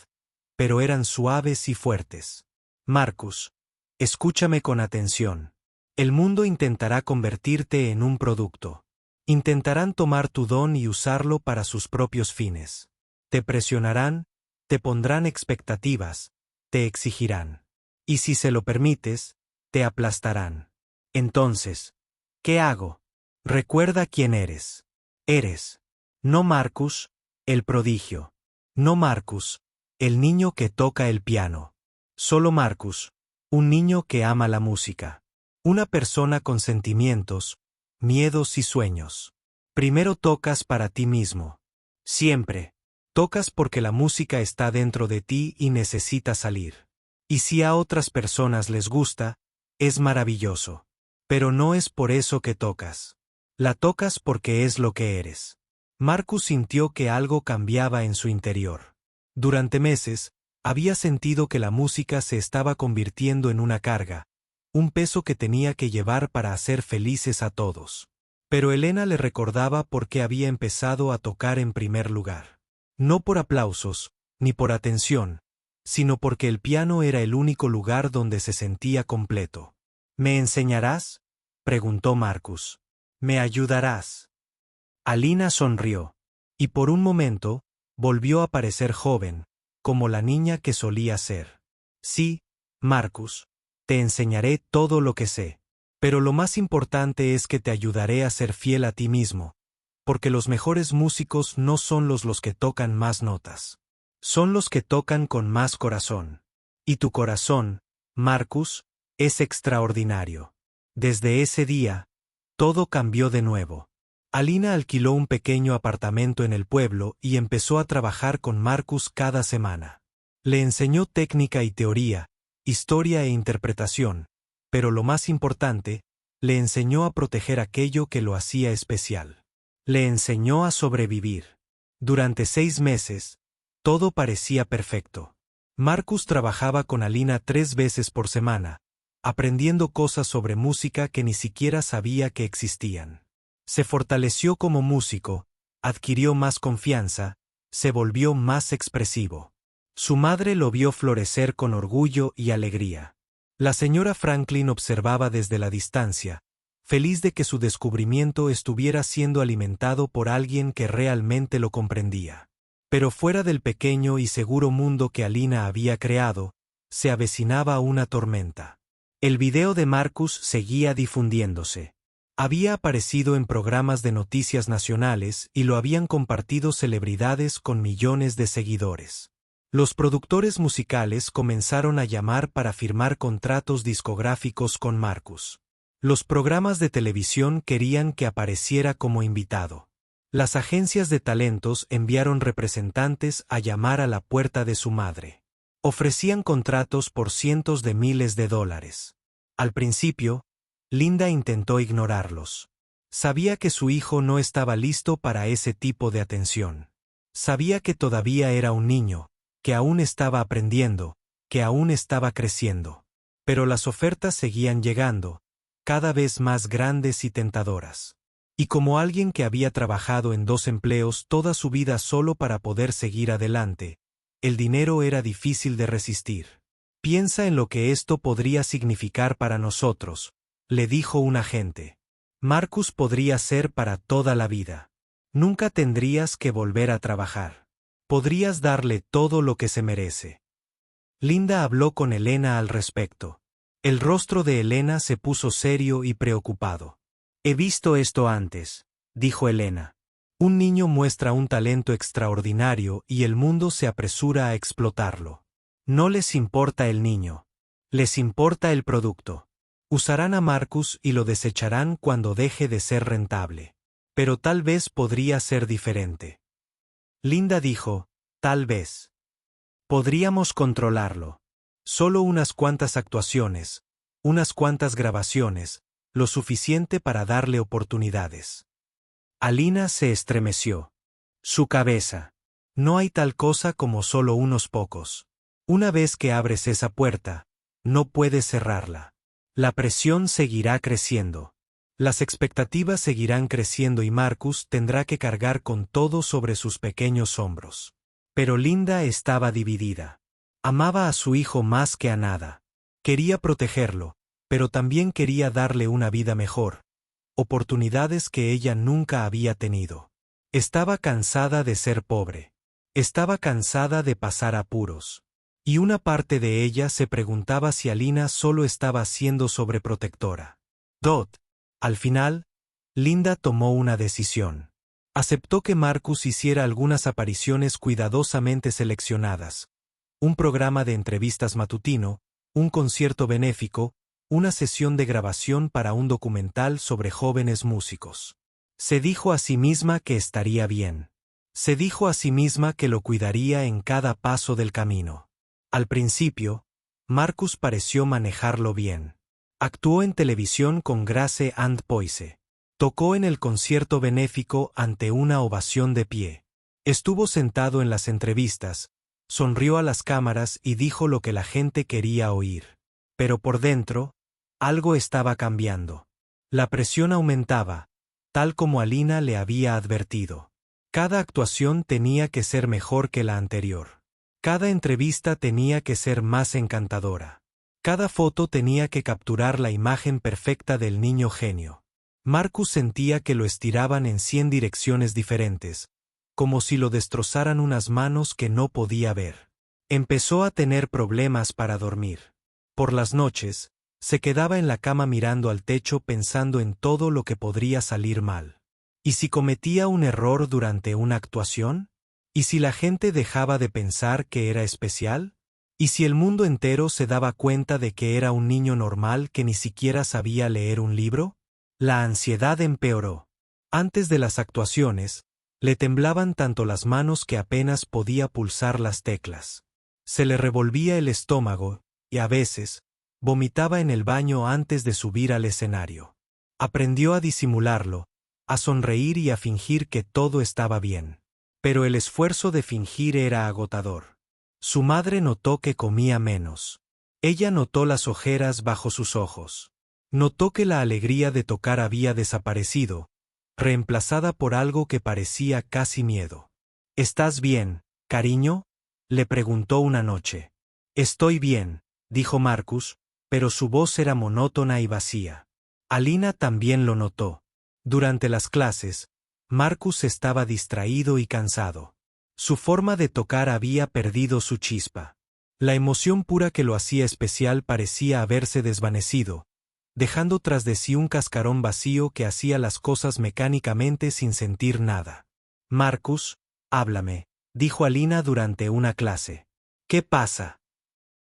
pero eran suaves y fuertes. Marcus, escúchame con atención. El mundo intentará convertirte en un producto. Intentarán tomar tu don y usarlo para sus propios fines. Te presionarán, te pondrán expectativas, te exigirán. Y si se lo permites, te aplastarán. Entonces, ¿qué hago? Recuerda quién eres. Eres. No Marcus, el prodigio. No Marcus, el niño que toca el piano. Solo Marcus, un niño que ama la música. Una persona con sentimientos, miedos y sueños. Primero tocas para ti mismo. Siempre. Tocas porque la música está dentro de ti y necesita salir. Y si a otras personas les gusta, es maravilloso. Pero no es por eso que tocas. La tocas porque es lo que eres. Marcus sintió que algo cambiaba en su interior. Durante meses, había sentido que la música se estaba convirtiendo en una carga, un peso que tenía que llevar para hacer felices a todos. Pero Elena le recordaba por qué había empezado a tocar en primer lugar. No por aplausos, ni por atención, sino porque el piano era el único lugar donde se sentía completo. ¿Me enseñarás?, preguntó Marcus. ¿Me ayudarás? Alina sonrió. Y por un momento, volvió a parecer joven, como la niña que solía ser. Sí, Marcus, te enseñaré todo lo que sé. Pero lo más importante es que te ayudaré a ser fiel a ti mismo, porque los mejores músicos no son los que tocan más notas. Son los que tocan con más corazón. Y tu corazón, Marcus, es extraordinario. Desde ese día, todo cambió de nuevo. Alina alquiló un pequeño apartamento en el pueblo y empezó a trabajar con Marcus cada semana. Le enseñó técnica y teoría, historia e interpretación, pero lo más importante, le enseñó a proteger aquello que lo hacía especial. Le enseñó a sobrevivir. Durante 6 meses, todo parecía perfecto. Marcus trabajaba con Alina 3 veces por semana, aprendiendo cosas sobre música que ni siquiera sabía que existían. Se fortaleció como músico, adquirió más confianza, se volvió más expresivo. Su madre lo vio florecer con orgullo y alegría. La señora Franklin observaba desde la distancia, feliz de que su descubrimiento estuviera siendo alimentado por alguien que realmente lo comprendía. Pero fuera del pequeño y seguro mundo que Alina había creado, se avecinaba una tormenta. El video de Marcus seguía difundiéndose. Había aparecido en programas de noticias nacionales y lo habían compartido celebridades con millones de seguidores. Los productores musicales comenzaron a llamar para firmar contratos discográficos con Marcus. Los programas de televisión querían que apareciera como invitado. Las agencias de talentos enviaron representantes a llamar a la puerta de su madre. Ofrecían contratos por cientos de miles de dólares. Al principio, Linda intentó ignorarlos. Sabía que su hijo no estaba listo para ese tipo de atención. Sabía que todavía era un niño, que aún estaba aprendiendo, que aún estaba creciendo. Pero las ofertas seguían llegando, cada vez más grandes y tentadoras. Y como alguien que había trabajado en 2 empleos toda su vida solo para poder seguir adelante, el dinero era difícil de resistir. Piensa en lo que esto podría significar para nosotros, le dijo un agente. Marcus podría ser para toda la vida. Nunca tendrías que volver a trabajar. Podrías darle todo lo que se merece. Linda habló con Elena al respecto. El rostro de Elena se puso serio y preocupado. He visto esto antes, dijo Elena. Un niño muestra un talento extraordinario y el mundo se apresura a explotarlo. No les importa el niño. Les importa el producto. Usarán a Marcus y lo desecharán cuando deje de ser rentable. Pero tal vez podría ser diferente. Linda dijo, tal vez. Podríamos controlarlo. Solo unas cuantas actuaciones, unas cuantas grabaciones, lo suficiente para darle oportunidades. Alina se estremeció. Su cabeza. No hay tal cosa como solo unos pocos. Una vez que abres esa puerta, no puedes cerrarla. La presión seguirá creciendo. Las expectativas seguirán creciendo y Marcus tendrá que cargar con todo sobre sus pequeños hombros. Pero Linda estaba dividida. Amaba a su hijo más que a nada. Quería protegerlo, pero también quería darle una vida mejor, oportunidades que ella nunca había tenido. Estaba cansada de ser pobre. Estaba cansada de pasar apuros. Y una parte de ella se preguntaba si Alina solo estaba siendo sobreprotectora. Al final, Linda tomó una decisión. Aceptó que Marcus hiciera algunas apariciones cuidadosamente seleccionadas, un programa de entrevistas matutino, un concierto benéfico, una sesión de grabación para un documental sobre jóvenes músicos. Se dijo a sí misma que estaría bien. Se dijo a sí misma que lo cuidaría en cada paso del camino. Al principio, Marcus pareció manejarlo bien. Actuó en televisión con Grace and Poise. Tocó en el concierto benéfico ante una ovación de pie. Estuvo sentado en las entrevistas, sonrió a las cámaras y dijo lo que la gente quería oír. Pero por dentro, algo estaba cambiando. La presión aumentaba, tal como Alina le había advertido. Cada actuación tenía que ser mejor que la anterior. Cada entrevista tenía que ser más encantadora. Cada foto tenía que capturar la imagen perfecta del niño genio. Marcus sentía que lo estiraban en 100 direcciones diferentes, como si lo destrozaran unas manos que no podía ver. Empezó a tener problemas para dormir. Por las noches, se quedaba en la cama mirando al techo pensando en todo lo que podría salir mal. ¿Y si cometía un error durante una actuación? ¿Y si la gente dejaba de pensar que era especial? ¿Y si el mundo entero se daba cuenta de que era un niño normal que ni siquiera sabía leer un libro? La ansiedad empeoró. Antes de las actuaciones, le temblaban tanto las manos que apenas podía pulsar las teclas. Se le revolvía el estómago, y a veces, vomitaba en el baño antes de subir al escenario. Aprendió a disimularlo, a sonreír y a fingir que todo estaba bien. Pero el esfuerzo de fingir era agotador. Su madre notó que comía menos. Ella notó las ojeras bajo sus ojos. Notó que la alegría de tocar había desaparecido, reemplazada por algo que parecía casi miedo. ¿Estás bien, cariño?, le preguntó una noche. Estoy bien, dijo Marcus, pero su voz era monótona y vacía. Alina también lo notó. Durante las clases, Marcus estaba distraído y cansado. Su forma de tocar había perdido su chispa. La emoción pura que lo hacía especial parecía haberse desvanecido, dejando tras de sí un cascarón vacío que hacía las cosas mecánicamente sin sentir nada. Marcus, háblame, dijo Alina durante una clase. ¿Qué pasa?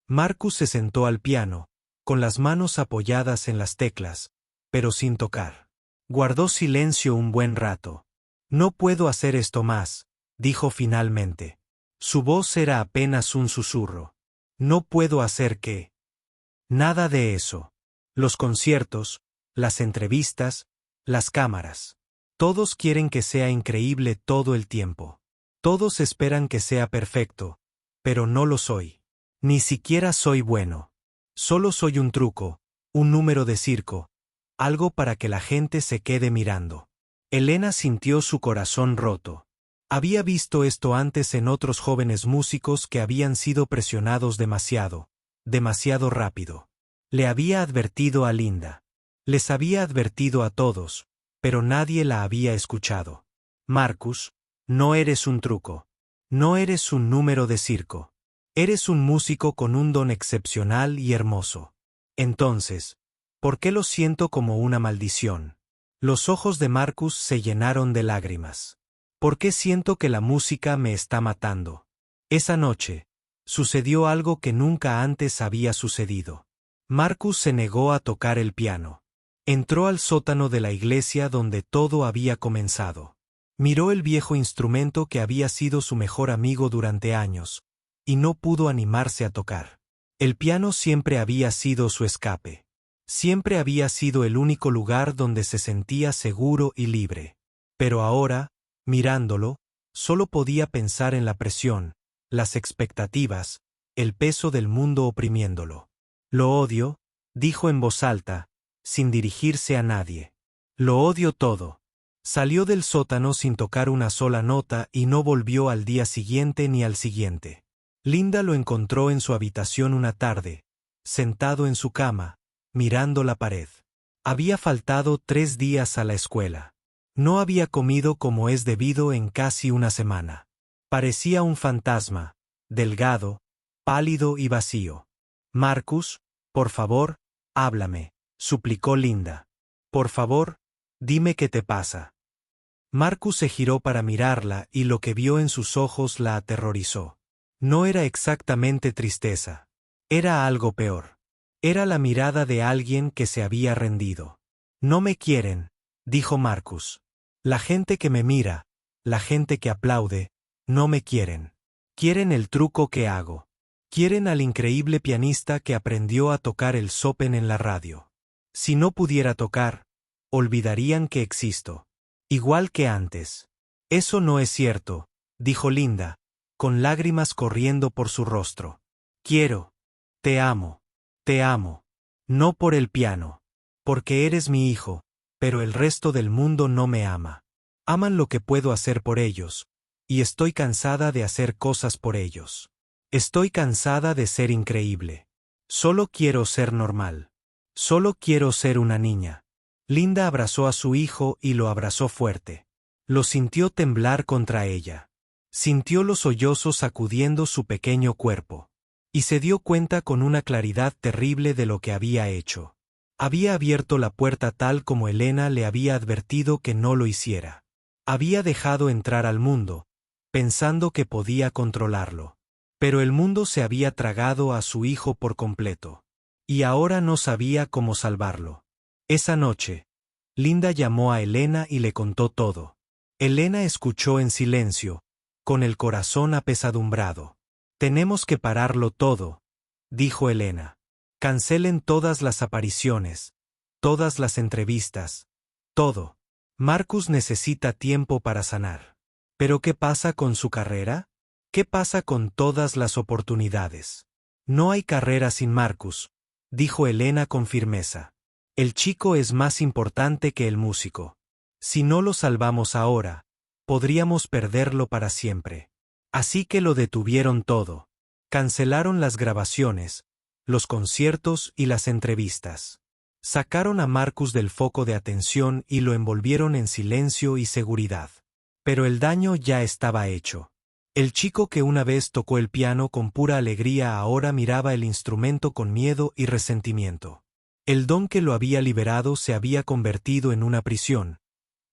Marcus se sentó al piano, con las manos apoyadas en las teclas, pero sin tocar. Guardó silencio un buen rato. No puedo hacer esto más, dijo finalmente. Su voz era apenas un susurro. No puedo hacer qué. Nada de eso. Los conciertos, las entrevistas, las cámaras. Todos quieren que sea increíble todo el tiempo. Todos esperan que sea perfecto, pero no lo soy. Ni siquiera soy bueno. Solo soy un truco, un número de circo, algo para que la gente se quede mirando. Elena sintió su corazón roto. Había visto esto antes en otros jóvenes músicos que habían sido presionados demasiado rápido. Le había advertido a Linda. Les había advertido a todos, pero nadie la había escuchado. Marcus, no eres un truco. No eres un número de circo. Eres un músico con un don excepcional y hermoso. Entonces, ¿por qué lo siento como una maldición? Los ojos de Marcus se llenaron de lágrimas. ¿Por qué siento que la música me está matando? Esa noche, sucedió algo que nunca antes había sucedido. Marcus se negó a tocar el piano. Entró al sótano de la iglesia donde todo había comenzado. Miró el viejo instrumento que había sido su mejor amigo durante años, y no pudo animarse a tocar. El piano siempre había sido su escape. Siempre había sido el único lugar donde se sentía seguro y libre. Pero ahora, mirándolo, solo podía pensar en la presión, las expectativas, el peso del mundo oprimiéndolo. Lo odio, dijo en voz alta, sin dirigirse a nadie. Lo odio todo. Salió del sótano sin tocar una sola nota y no volvió al día siguiente ni al siguiente. Linda lo encontró en su habitación una tarde, sentado en su cama, mirando la pared. Había faltado 3 días a la escuela. No había comido como es debido en casi una semana. Parecía un fantasma, delgado, pálido y vacío. Marcus, por favor, háblame, suplicó Linda. Por favor, dime qué te pasa. Marcus se giró para mirarla y lo que vio en sus ojos la aterrorizó. No era exactamente tristeza. Era algo peor. Era la mirada de alguien que se había rendido. No me quieren, dijo Marcus. La gente que me mira, la gente que aplaude, no me quieren. Quieren el truco que hago. Quieren al increíble pianista que aprendió a tocar el Chopin en la radio. Si no pudiera tocar, olvidarían que existo. Igual que antes. Eso no es cierto, dijo Linda, con lágrimas corriendo por su rostro. Te amo, no por el piano, porque eres mi hijo, pero el resto del mundo no me ama. Aman lo que puedo hacer por ellos, y estoy cansada de hacer cosas por ellos. Estoy cansada de ser increíble. Solo quiero ser normal. Solo quiero ser una niña. Linda abrazó a su hijo y lo abrazó fuerte. Lo sintió temblar contra ella. Sintió los sollozos sacudiendo su pequeño cuerpo. Y se dio cuenta con una claridad terrible de lo que había hecho. Había abierto la puerta tal como Elena le había advertido que no lo hiciera. Había dejado entrar al mundo, pensando que podía controlarlo. Pero el mundo se había tragado a su hijo por completo. Y ahora no sabía cómo salvarlo. Esa noche, Linda llamó a Elena y le contó todo. Elena escuchó en silencio, con el corazón apesadumbrado. Tenemos que pararlo todo, dijo Elena. Cancelen todas las apariciones, todas las entrevistas, todo. Marcus necesita tiempo para sanar. ¿Pero qué pasa con su carrera? ¿Qué pasa con todas las oportunidades? No hay carrera sin Marcus, dijo Elena con firmeza. El chico es más importante que el músico. Si no lo salvamos ahora, podríamos perderlo para siempre. Así que lo detuvieron todo. Cancelaron las grabaciones, los conciertos y las entrevistas. Sacaron a Marcus del foco de atención y lo envolvieron en silencio y seguridad. Pero el daño ya estaba hecho. El chico que una vez tocó el piano con pura alegría ahora miraba el instrumento con miedo y resentimiento. El don que lo había liberado se había convertido en una prisión,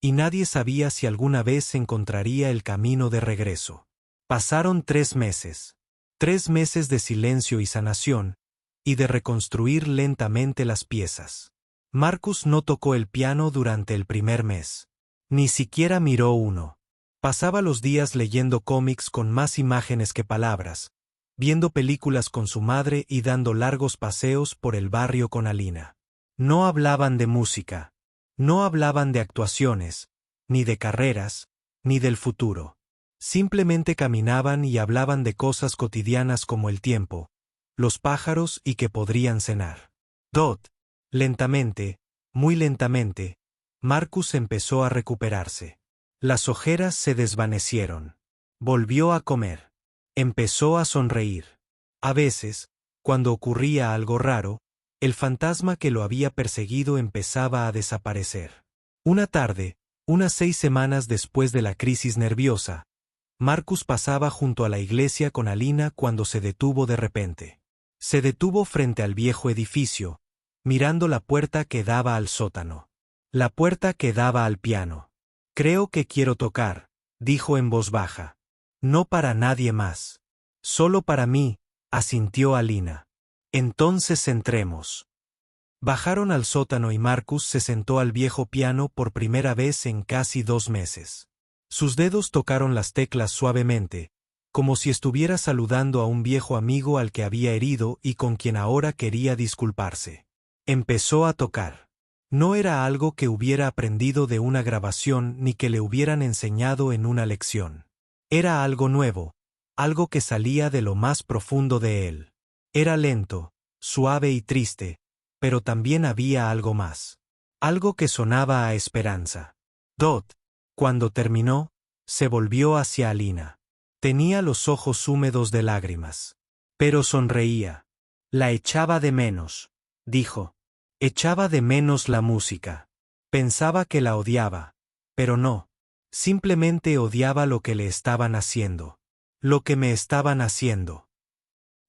y nadie sabía si alguna vez encontraría el camino de regreso. Pasaron 3 meses. 3 meses de silencio y sanación, y de reconstruir lentamente las piezas. Marcus no tocó el piano durante el primer mes. Ni siquiera miró uno. Pasaba los días leyendo cómics con más imágenes que palabras, viendo películas con su madre y dando largos paseos por el barrio con Alina. No hablaban de música. No hablaban de actuaciones, ni de carreras, ni del futuro. Simplemente caminaban y hablaban de cosas cotidianas como el tiempo, los pájaros y que podrían cenar. Lentamente, muy lentamente, Marcus empezó a recuperarse. Las ojeras se desvanecieron. Volvió a comer. Empezó a sonreír. A veces, cuando ocurría algo raro, el fantasma que lo había perseguido empezaba a desaparecer. Una tarde, unas 6 semanas después de la crisis nerviosa, Marcus pasaba junto a la iglesia con Alina cuando se detuvo de repente. Se detuvo frente al viejo edificio, mirando la puerta que daba al sótano. La puerta que daba al piano. «Creo que quiero tocar», dijo en voz baja. «No para nadie más. Solo para mí», asintió Alina. «Entonces entremos». Bajaron al sótano y Marcus se sentó al viejo piano por primera vez en casi 2 meses. Sus dedos tocaron las teclas suavemente, como si estuviera saludando a un viejo amigo al que había herido y con quien ahora quería disculparse. Empezó a tocar. No era algo que hubiera aprendido de una grabación ni que le hubieran enseñado en una lección. Era algo nuevo, algo que salía de lo más profundo de él. Era lento, suave y triste, pero también había algo más. Algo que sonaba a esperanza. Cuando terminó, se volvió hacia Alina. Tenía los ojos húmedos de lágrimas. Pero sonreía. «La echaba de menos», dijo. Echaba de menos la música. Pensaba que la odiaba. Pero no. Simplemente odiaba lo que le estaban haciendo. Lo que me estaban haciendo.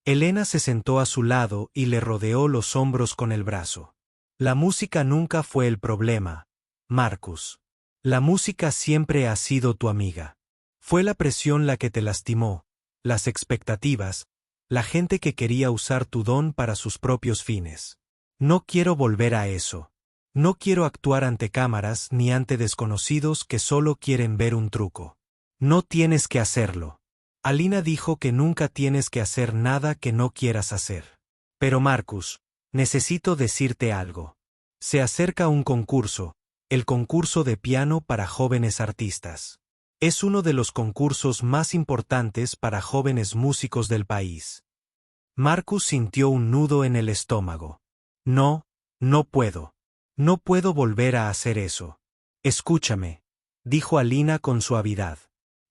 Elena se sentó a su lado y le rodeó los hombros con el brazo. La música nunca fue el problema, Marcus. La música siempre ha sido tu amiga. Fue la presión la que te lastimó, las expectativas, la gente que quería usar tu don para sus propios fines. No quiero volver a eso. No quiero actuar ante cámaras ni ante desconocidos que solo quieren ver un truco. No tienes que hacerlo. Alina dijo que nunca tienes que hacer nada que no quieras hacer. Pero Marcus, necesito decirte algo. Se acerca un concurso, el concurso de piano para jóvenes artistas. Es uno de los concursos más importantes para jóvenes músicos del país. Marcus sintió un nudo en el estómago. No, no puedo. No puedo volver a hacer eso. Escúchame, dijo Alina con suavidad.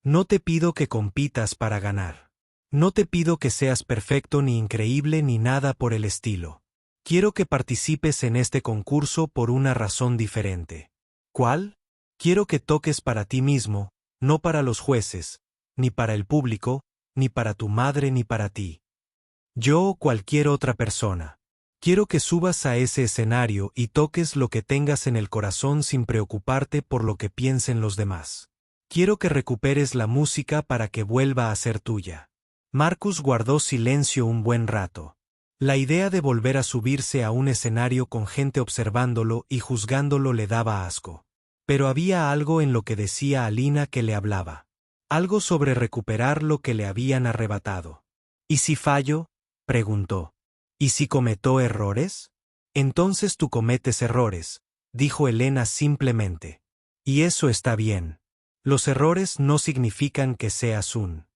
No te pido que compitas para ganar. No te pido que seas perfecto ni increíble ni nada por el estilo. Quiero que participes en este concurso por una razón diferente. ¿Cuál? Quiero que toques para ti mismo, no para los jueces, ni para el público, ni para tu madre ni para ti. Yo o cualquier otra persona. Quiero que subas a ese escenario y toques lo que tengas en el corazón sin preocuparte por lo que piensen los demás. Quiero que recuperes la música para que vuelva a ser tuya. Marcus guardó silencio un buen rato. La idea de volver a subirse a un escenario con gente observándolo y juzgándolo le daba asco. Pero había algo en lo que decía Alina que le hablaba. Algo sobre recuperar lo que le habían arrebatado. ¿Y si fallo?, preguntó. ¿Y si cometo errores? Entonces tú cometes errores, dijo Elena simplemente. Y eso está bien. Los errores no significan que seas un.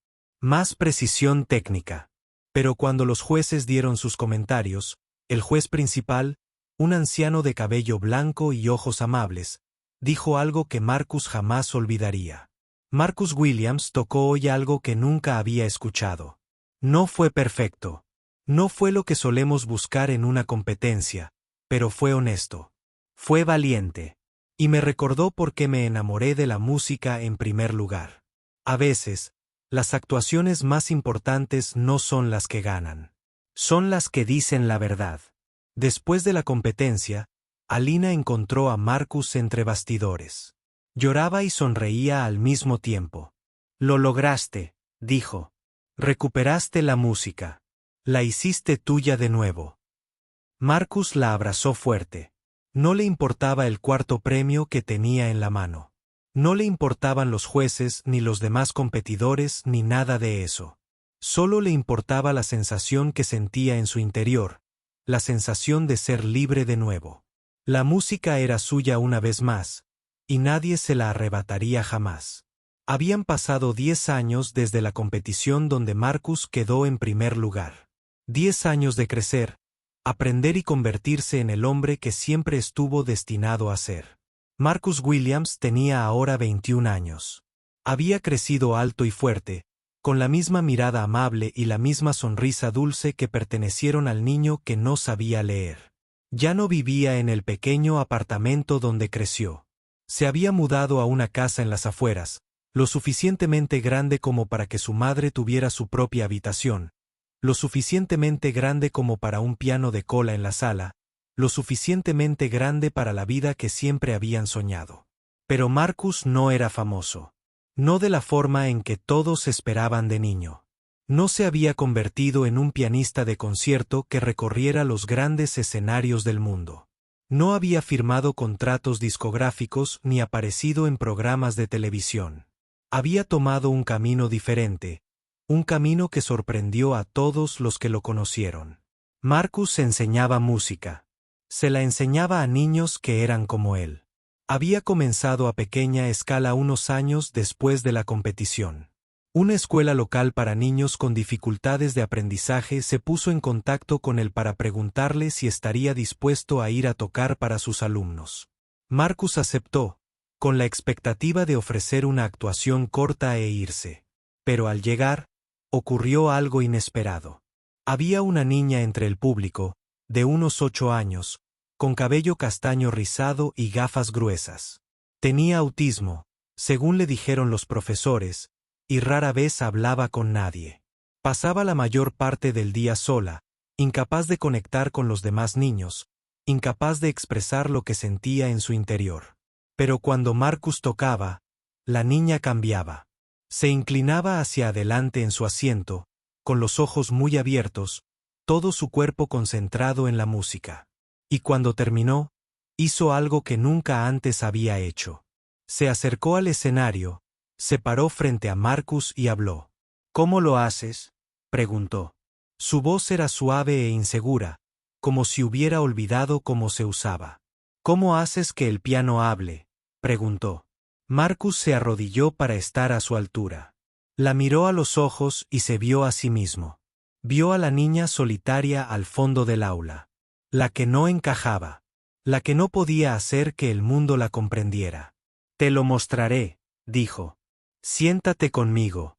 Más precisión técnica. Pero cuando los jueces dieron sus comentarios, el juez principal, un anciano de cabello blanco y ojos amables, dijo algo que Marcus jamás olvidaría. Marcus Williams tocó hoy algo que nunca había escuchado. No fue perfecto. No fue lo que solemos buscar en una competencia, pero fue honesto. Fue valiente. Y me recordó por qué me enamoré de la música en primer lugar. A veces, las actuaciones más importantes no son las que ganan. Son las que dicen la verdad. Después de la competencia, Alina encontró a Marcus entre bastidores. Lloraba y sonreía al mismo tiempo. Lo lograste, dijo. Recuperaste la música. La hiciste tuya de nuevo. Marcus la abrazó fuerte. No le importaba el cuarto premio que tenía en la mano. No le importaban los jueces ni los demás competidores ni nada de eso. Solo le importaba la sensación que sentía en su interior, la sensación de ser libre de nuevo. La música era suya una vez más, y nadie se la arrebataría jamás. Habían pasado 10 años desde la competición donde Marcus quedó en primer lugar. 10 años de crecer, aprender y convertirse en el hombre que siempre estuvo destinado a ser. Marcus Williams tenía ahora 21 años. Había crecido alto y fuerte, con la misma mirada amable y la misma sonrisa dulce que pertenecieron al niño que no sabía leer. Ya no vivía en el pequeño apartamento donde creció. Se había mudado a una casa en las afueras, lo suficientemente grande como para que su madre tuviera su propia habitación, lo suficientemente grande como para un piano de cola en la sala, lo suficientemente grande para la vida que siempre habían soñado. Pero Marcus no era famoso. No de la forma en que todos esperaban de niño. No se había convertido en un pianista de concierto que recorriera los grandes escenarios del mundo. No había firmado contratos discográficos ni aparecido en programas de televisión. Había tomado un camino diferente, un camino que sorprendió a todos los que lo conocieron. Marcus enseñaba música. Se la enseñaba a niños que eran como él. Había comenzado a pequeña escala unos años después de la competición. Una escuela local para niños con dificultades de aprendizaje se puso en contacto con él para preguntarle si estaría dispuesto a ir a tocar para sus alumnos. Marcus aceptó, con la expectativa de ofrecer una actuación corta e irse. Pero al llegar, ocurrió algo inesperado. Había una niña entre el público, de unos 8 años, con cabello castaño rizado y gafas gruesas. Tenía autismo, según le dijeron los profesores, y rara vez hablaba con nadie. Pasaba la mayor parte del día sola, incapaz de conectar con los demás niños, incapaz de expresar lo que sentía en su interior. Pero cuando Marcus tocaba, la niña cambiaba. Se inclinaba hacia adelante en su asiento, con los ojos muy abiertos, todo su cuerpo concentrado en la música. Y cuando terminó, hizo algo que nunca antes había hecho. Se acercó al escenario, se paró frente a Marcus y habló. ¿Cómo lo haces?, preguntó. Su voz era suave e insegura, como si hubiera olvidado cómo se usaba. ¿Cómo haces que el piano hable?, preguntó. Marcus se arrodilló para estar a su altura. La miró a los ojos y se vio a sí mismo. Vio a la niña solitaria al fondo del aula. La que no encajaba. La que no podía hacer que el mundo la comprendiera. Te lo mostraré, dijo. Siéntate conmigo.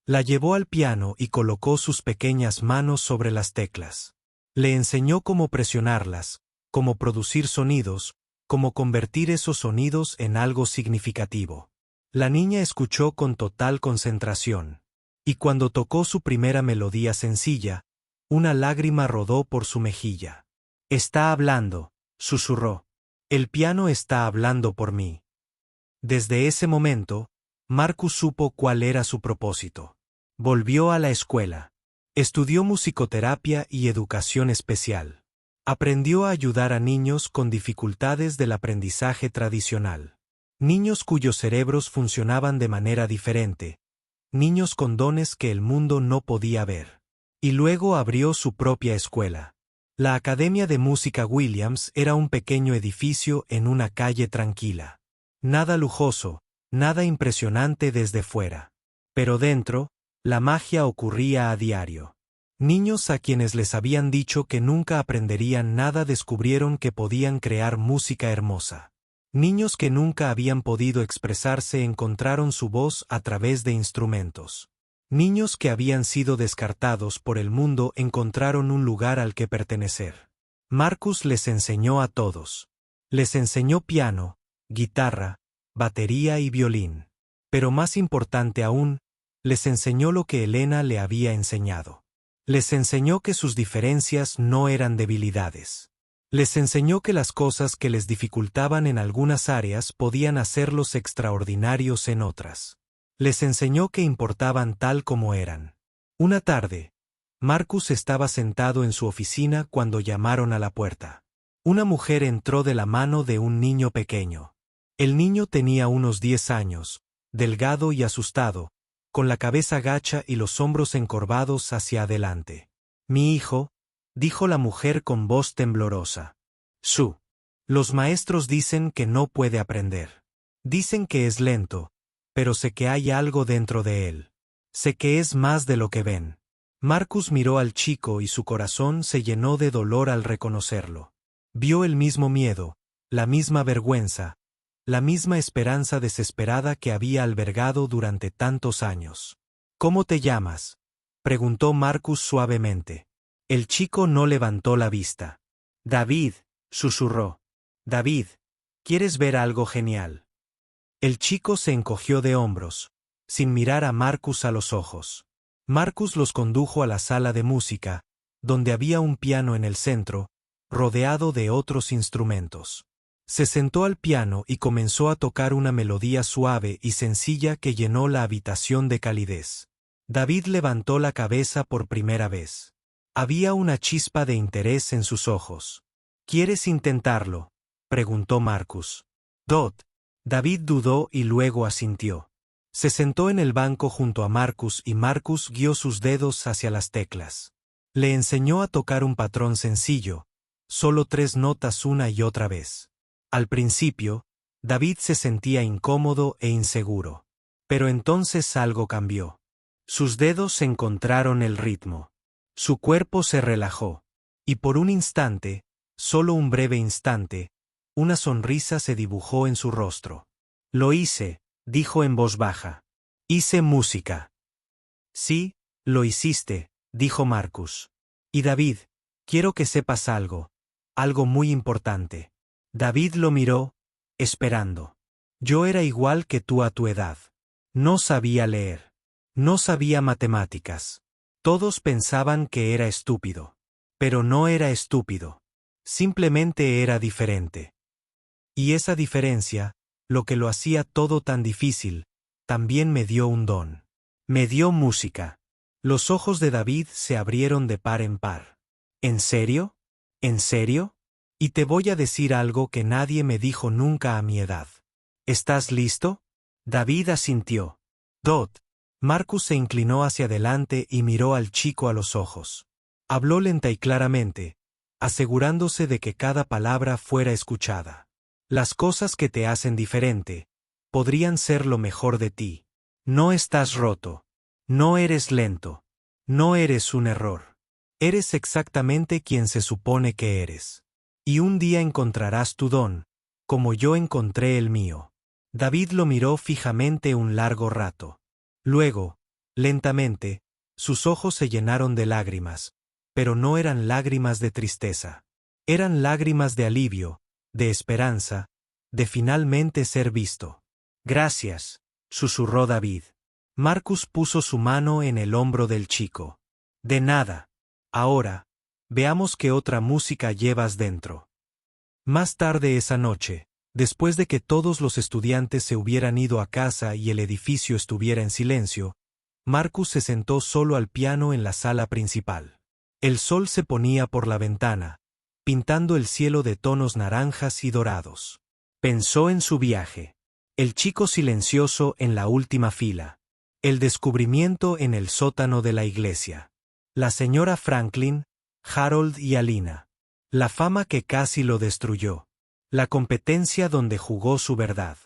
La llevó al piano y colocó sus pequeñas manos sobre las teclas. Le enseñó cómo presionarlas, cómo producir sonidos, cómo convertir esos sonidos en algo significativo. La niña escuchó con total concentración. Y cuando tocó su primera melodía sencilla, una lágrima rodó por su mejilla. Está hablando, susurró. El piano está hablando por mí. Desde ese momento, Marcus supo cuál era su propósito. Volvió a la escuela. Estudió musicoterapia y educación especial. Aprendió a ayudar a niños con dificultades del aprendizaje tradicional. Niños cuyos cerebros funcionaban de manera diferente. Niños con dones que el mundo no podía ver. Y luego abrió su propia escuela. La Academia de Música Williams era un pequeño edificio en una calle tranquila. Nada lujoso, nada impresionante desde fuera. Pero dentro, la magia ocurría a diario. Niños a quienes les habían dicho que nunca aprenderían nada descubrieron que podían crear música hermosa. Niños que nunca habían podido expresarse encontraron su voz a través de instrumentos. Niños que habían sido descartados por el mundo encontraron un lugar al que pertenecer. Marcus les enseñó a todos. Les enseñó piano, guitarra, batería y violín. Pero más importante aún, les enseñó lo que Elena le había enseñado. Les enseñó que sus diferencias no eran debilidades. Les enseñó que las cosas que les dificultaban en algunas áreas podían hacerlos extraordinarios en otras. Les enseñó que importaban tal como eran. Una tarde, Marcus estaba sentado en su oficina cuando llamaron a la puerta. Una mujer entró de la mano de un niño pequeño. El niño tenía unos 10 años, delgado y asustado, con la cabeza gacha y los hombros encorvados hacia adelante. «Mi hijo», dijo la mujer con voz temblorosa. Los maestros dicen que no puede aprender. Dicen que es lento, pero sé que hay algo dentro de él. Sé que es más de lo que ven». Marcus miró al chico y su corazón se llenó de dolor al reconocerlo. Vio el mismo miedo, la misma vergüenza, la misma esperanza desesperada que había albergado durante tantos años. «¿Cómo te llamas?», preguntó Marcus suavemente. El chico no levantó la vista. «David», susurró. «David, ¿quieres ver algo genial?». El chico se encogió de hombros, sin mirar a Marcus a los ojos. Marcus los condujo a la sala de música, donde había un piano en el centro, rodeado de otros instrumentos. Se sentó al piano y comenzó a tocar una melodía suave y sencilla que llenó la habitación de calidez. David levantó la cabeza por primera vez. Había una chispa de interés en sus ojos. «¿Quieres intentarlo?», preguntó Marcus. David dudó y luego asintió. Se sentó en el banco junto a Marcus y Marcus guió sus dedos hacia las teclas. Le enseñó a tocar un patrón sencillo, solo 3 notas una y otra vez. Al principio, David se sentía incómodo e inseguro. Pero entonces algo cambió. Sus dedos encontraron el ritmo. Su cuerpo se relajó. Y por un instante, solo un breve instante, una sonrisa se dibujó en su rostro. «Lo hice», dijo en voz baja. «Hice música». «Sí, lo hiciste», dijo Marcus. «Y David, quiero que sepas algo muy importante». David lo miró, esperando. «Yo era igual que tú a tu edad. No sabía leer. No sabía matemáticas. Todos pensaban que era estúpido. Pero no era estúpido. Simplemente era diferente. Y esa diferencia, lo que lo hacía todo tan difícil, también me dio un don. Me dio música». Los ojos de David se abrieron de par en par. «¿En serio? ¿En serio? Y te voy a decir algo que nadie me dijo nunca a mi edad. ¿Estás listo?». David asintió. Marcus se inclinó hacia adelante y miró al chico a los ojos. Habló lenta y claramente, asegurándose de que cada palabra fuera escuchada. «Las cosas que te hacen diferente podrían ser lo mejor de ti. No estás roto. No eres lento. No eres un error. Eres exactamente quien se supone que eres. Y un día encontrarás tu don, como yo encontré el mío». David lo miró fijamente un largo rato. Luego, lentamente, sus ojos se llenaron de lágrimas, pero no eran lágrimas de tristeza. Eran lágrimas de alivio, de esperanza, de finalmente ser visto. «Gracias», susurró David. Marcus puso su mano en el hombro del chico. «De nada. Ahora, veamos qué otra música llevas dentro». Más tarde esa noche, después de que todos los estudiantes se hubieran ido a casa y el edificio estuviera en silencio, Marcus se sentó solo al piano en la sala principal. El sol se ponía por la ventana, pintando el cielo de tonos naranjas y dorados. Pensó en su viaje. El chico silencioso en la última fila. El descubrimiento en el sótano de la iglesia. La señora Franklin, Harold y Alina. La fama que casi lo destruyó. La competencia donde jugó su verdad.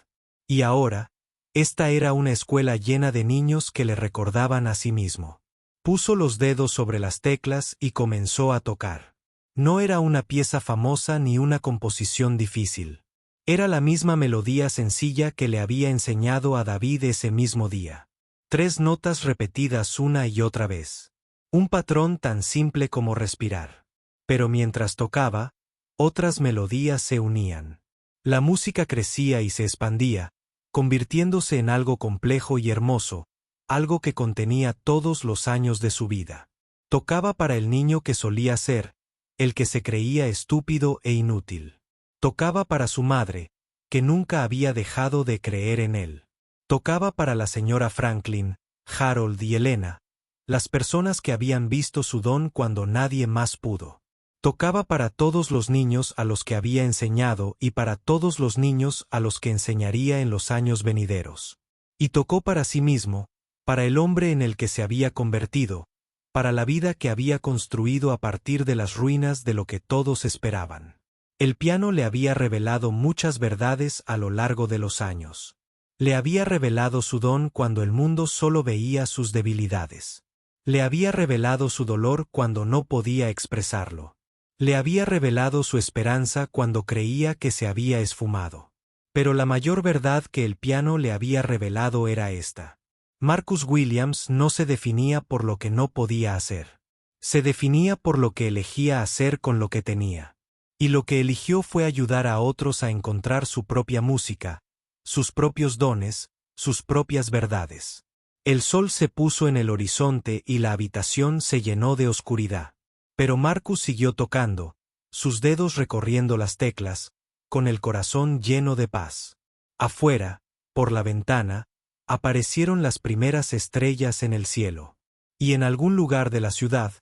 Y ahora, esta era una escuela llena de niños que le recordaban a sí mismo. Puso los dedos sobre las teclas y comenzó a tocar. No era una pieza famosa ni una composición difícil. Era la misma melodía sencilla que le había enseñado a David ese mismo día. 3 notas repetidas una y otra vez. Un patrón tan simple como respirar. Pero mientras tocaba, otras melodías se unían. La música crecía y se expandía, convirtiéndose en algo complejo y hermoso, algo que contenía todos los años de su vida. Tocaba para el niño que solía ser, el que se creía estúpido e inútil. Tocaba para su madre, que nunca había dejado de creer en él. Tocaba para la señora Franklin, Harold y Elena, las personas que habían visto su don cuando nadie más pudo. Tocaba para todos los niños a los que había enseñado y para todos los niños a los que enseñaría en los años venideros. Y tocó para sí mismo, para el hombre en el que se había convertido, para la vida que había construido a partir de las ruinas de lo que todos esperaban. El piano le había revelado muchas verdades a lo largo de los años. Le había revelado su don cuando el mundo solo veía sus debilidades. Le había revelado su dolor cuando no podía expresarlo. Le había revelado su esperanza cuando creía que se había esfumado. Pero la mayor verdad que el piano le había revelado era esta. Marcus Williams no se definía por lo que no podía hacer. Se definía por lo que elegía hacer con lo que tenía. Y lo que eligió fue ayudar a otros a encontrar su propia música, sus propios dones, sus propias verdades. El sol se puso en el horizonte y la habitación se llenó de oscuridad. Pero Marcus siguió tocando, sus dedos recorriendo las teclas, con el corazón lleno de paz. Afuera, por la ventana, aparecieron las primeras estrellas en el cielo. Y en algún lugar de la ciudad,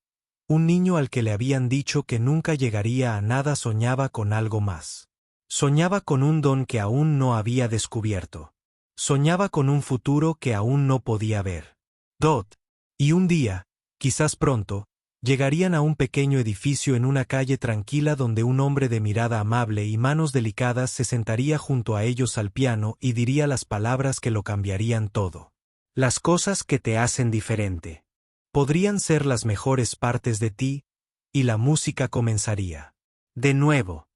un niño al que le habían dicho que nunca llegaría a nada soñaba con algo más. Soñaba con un don que aún no había descubierto. Soñaba con un futuro que aún no podía ver. Y un día, quizás pronto, llegarían a un pequeño edificio en una calle tranquila donde un hombre de mirada amable y manos delicadas se sentaría junto a ellos al piano y diría las palabras que lo cambiarían todo. Las cosas que te hacen diferente. Podrían ser las mejores partes de ti, y la música comenzaría. De nuevo.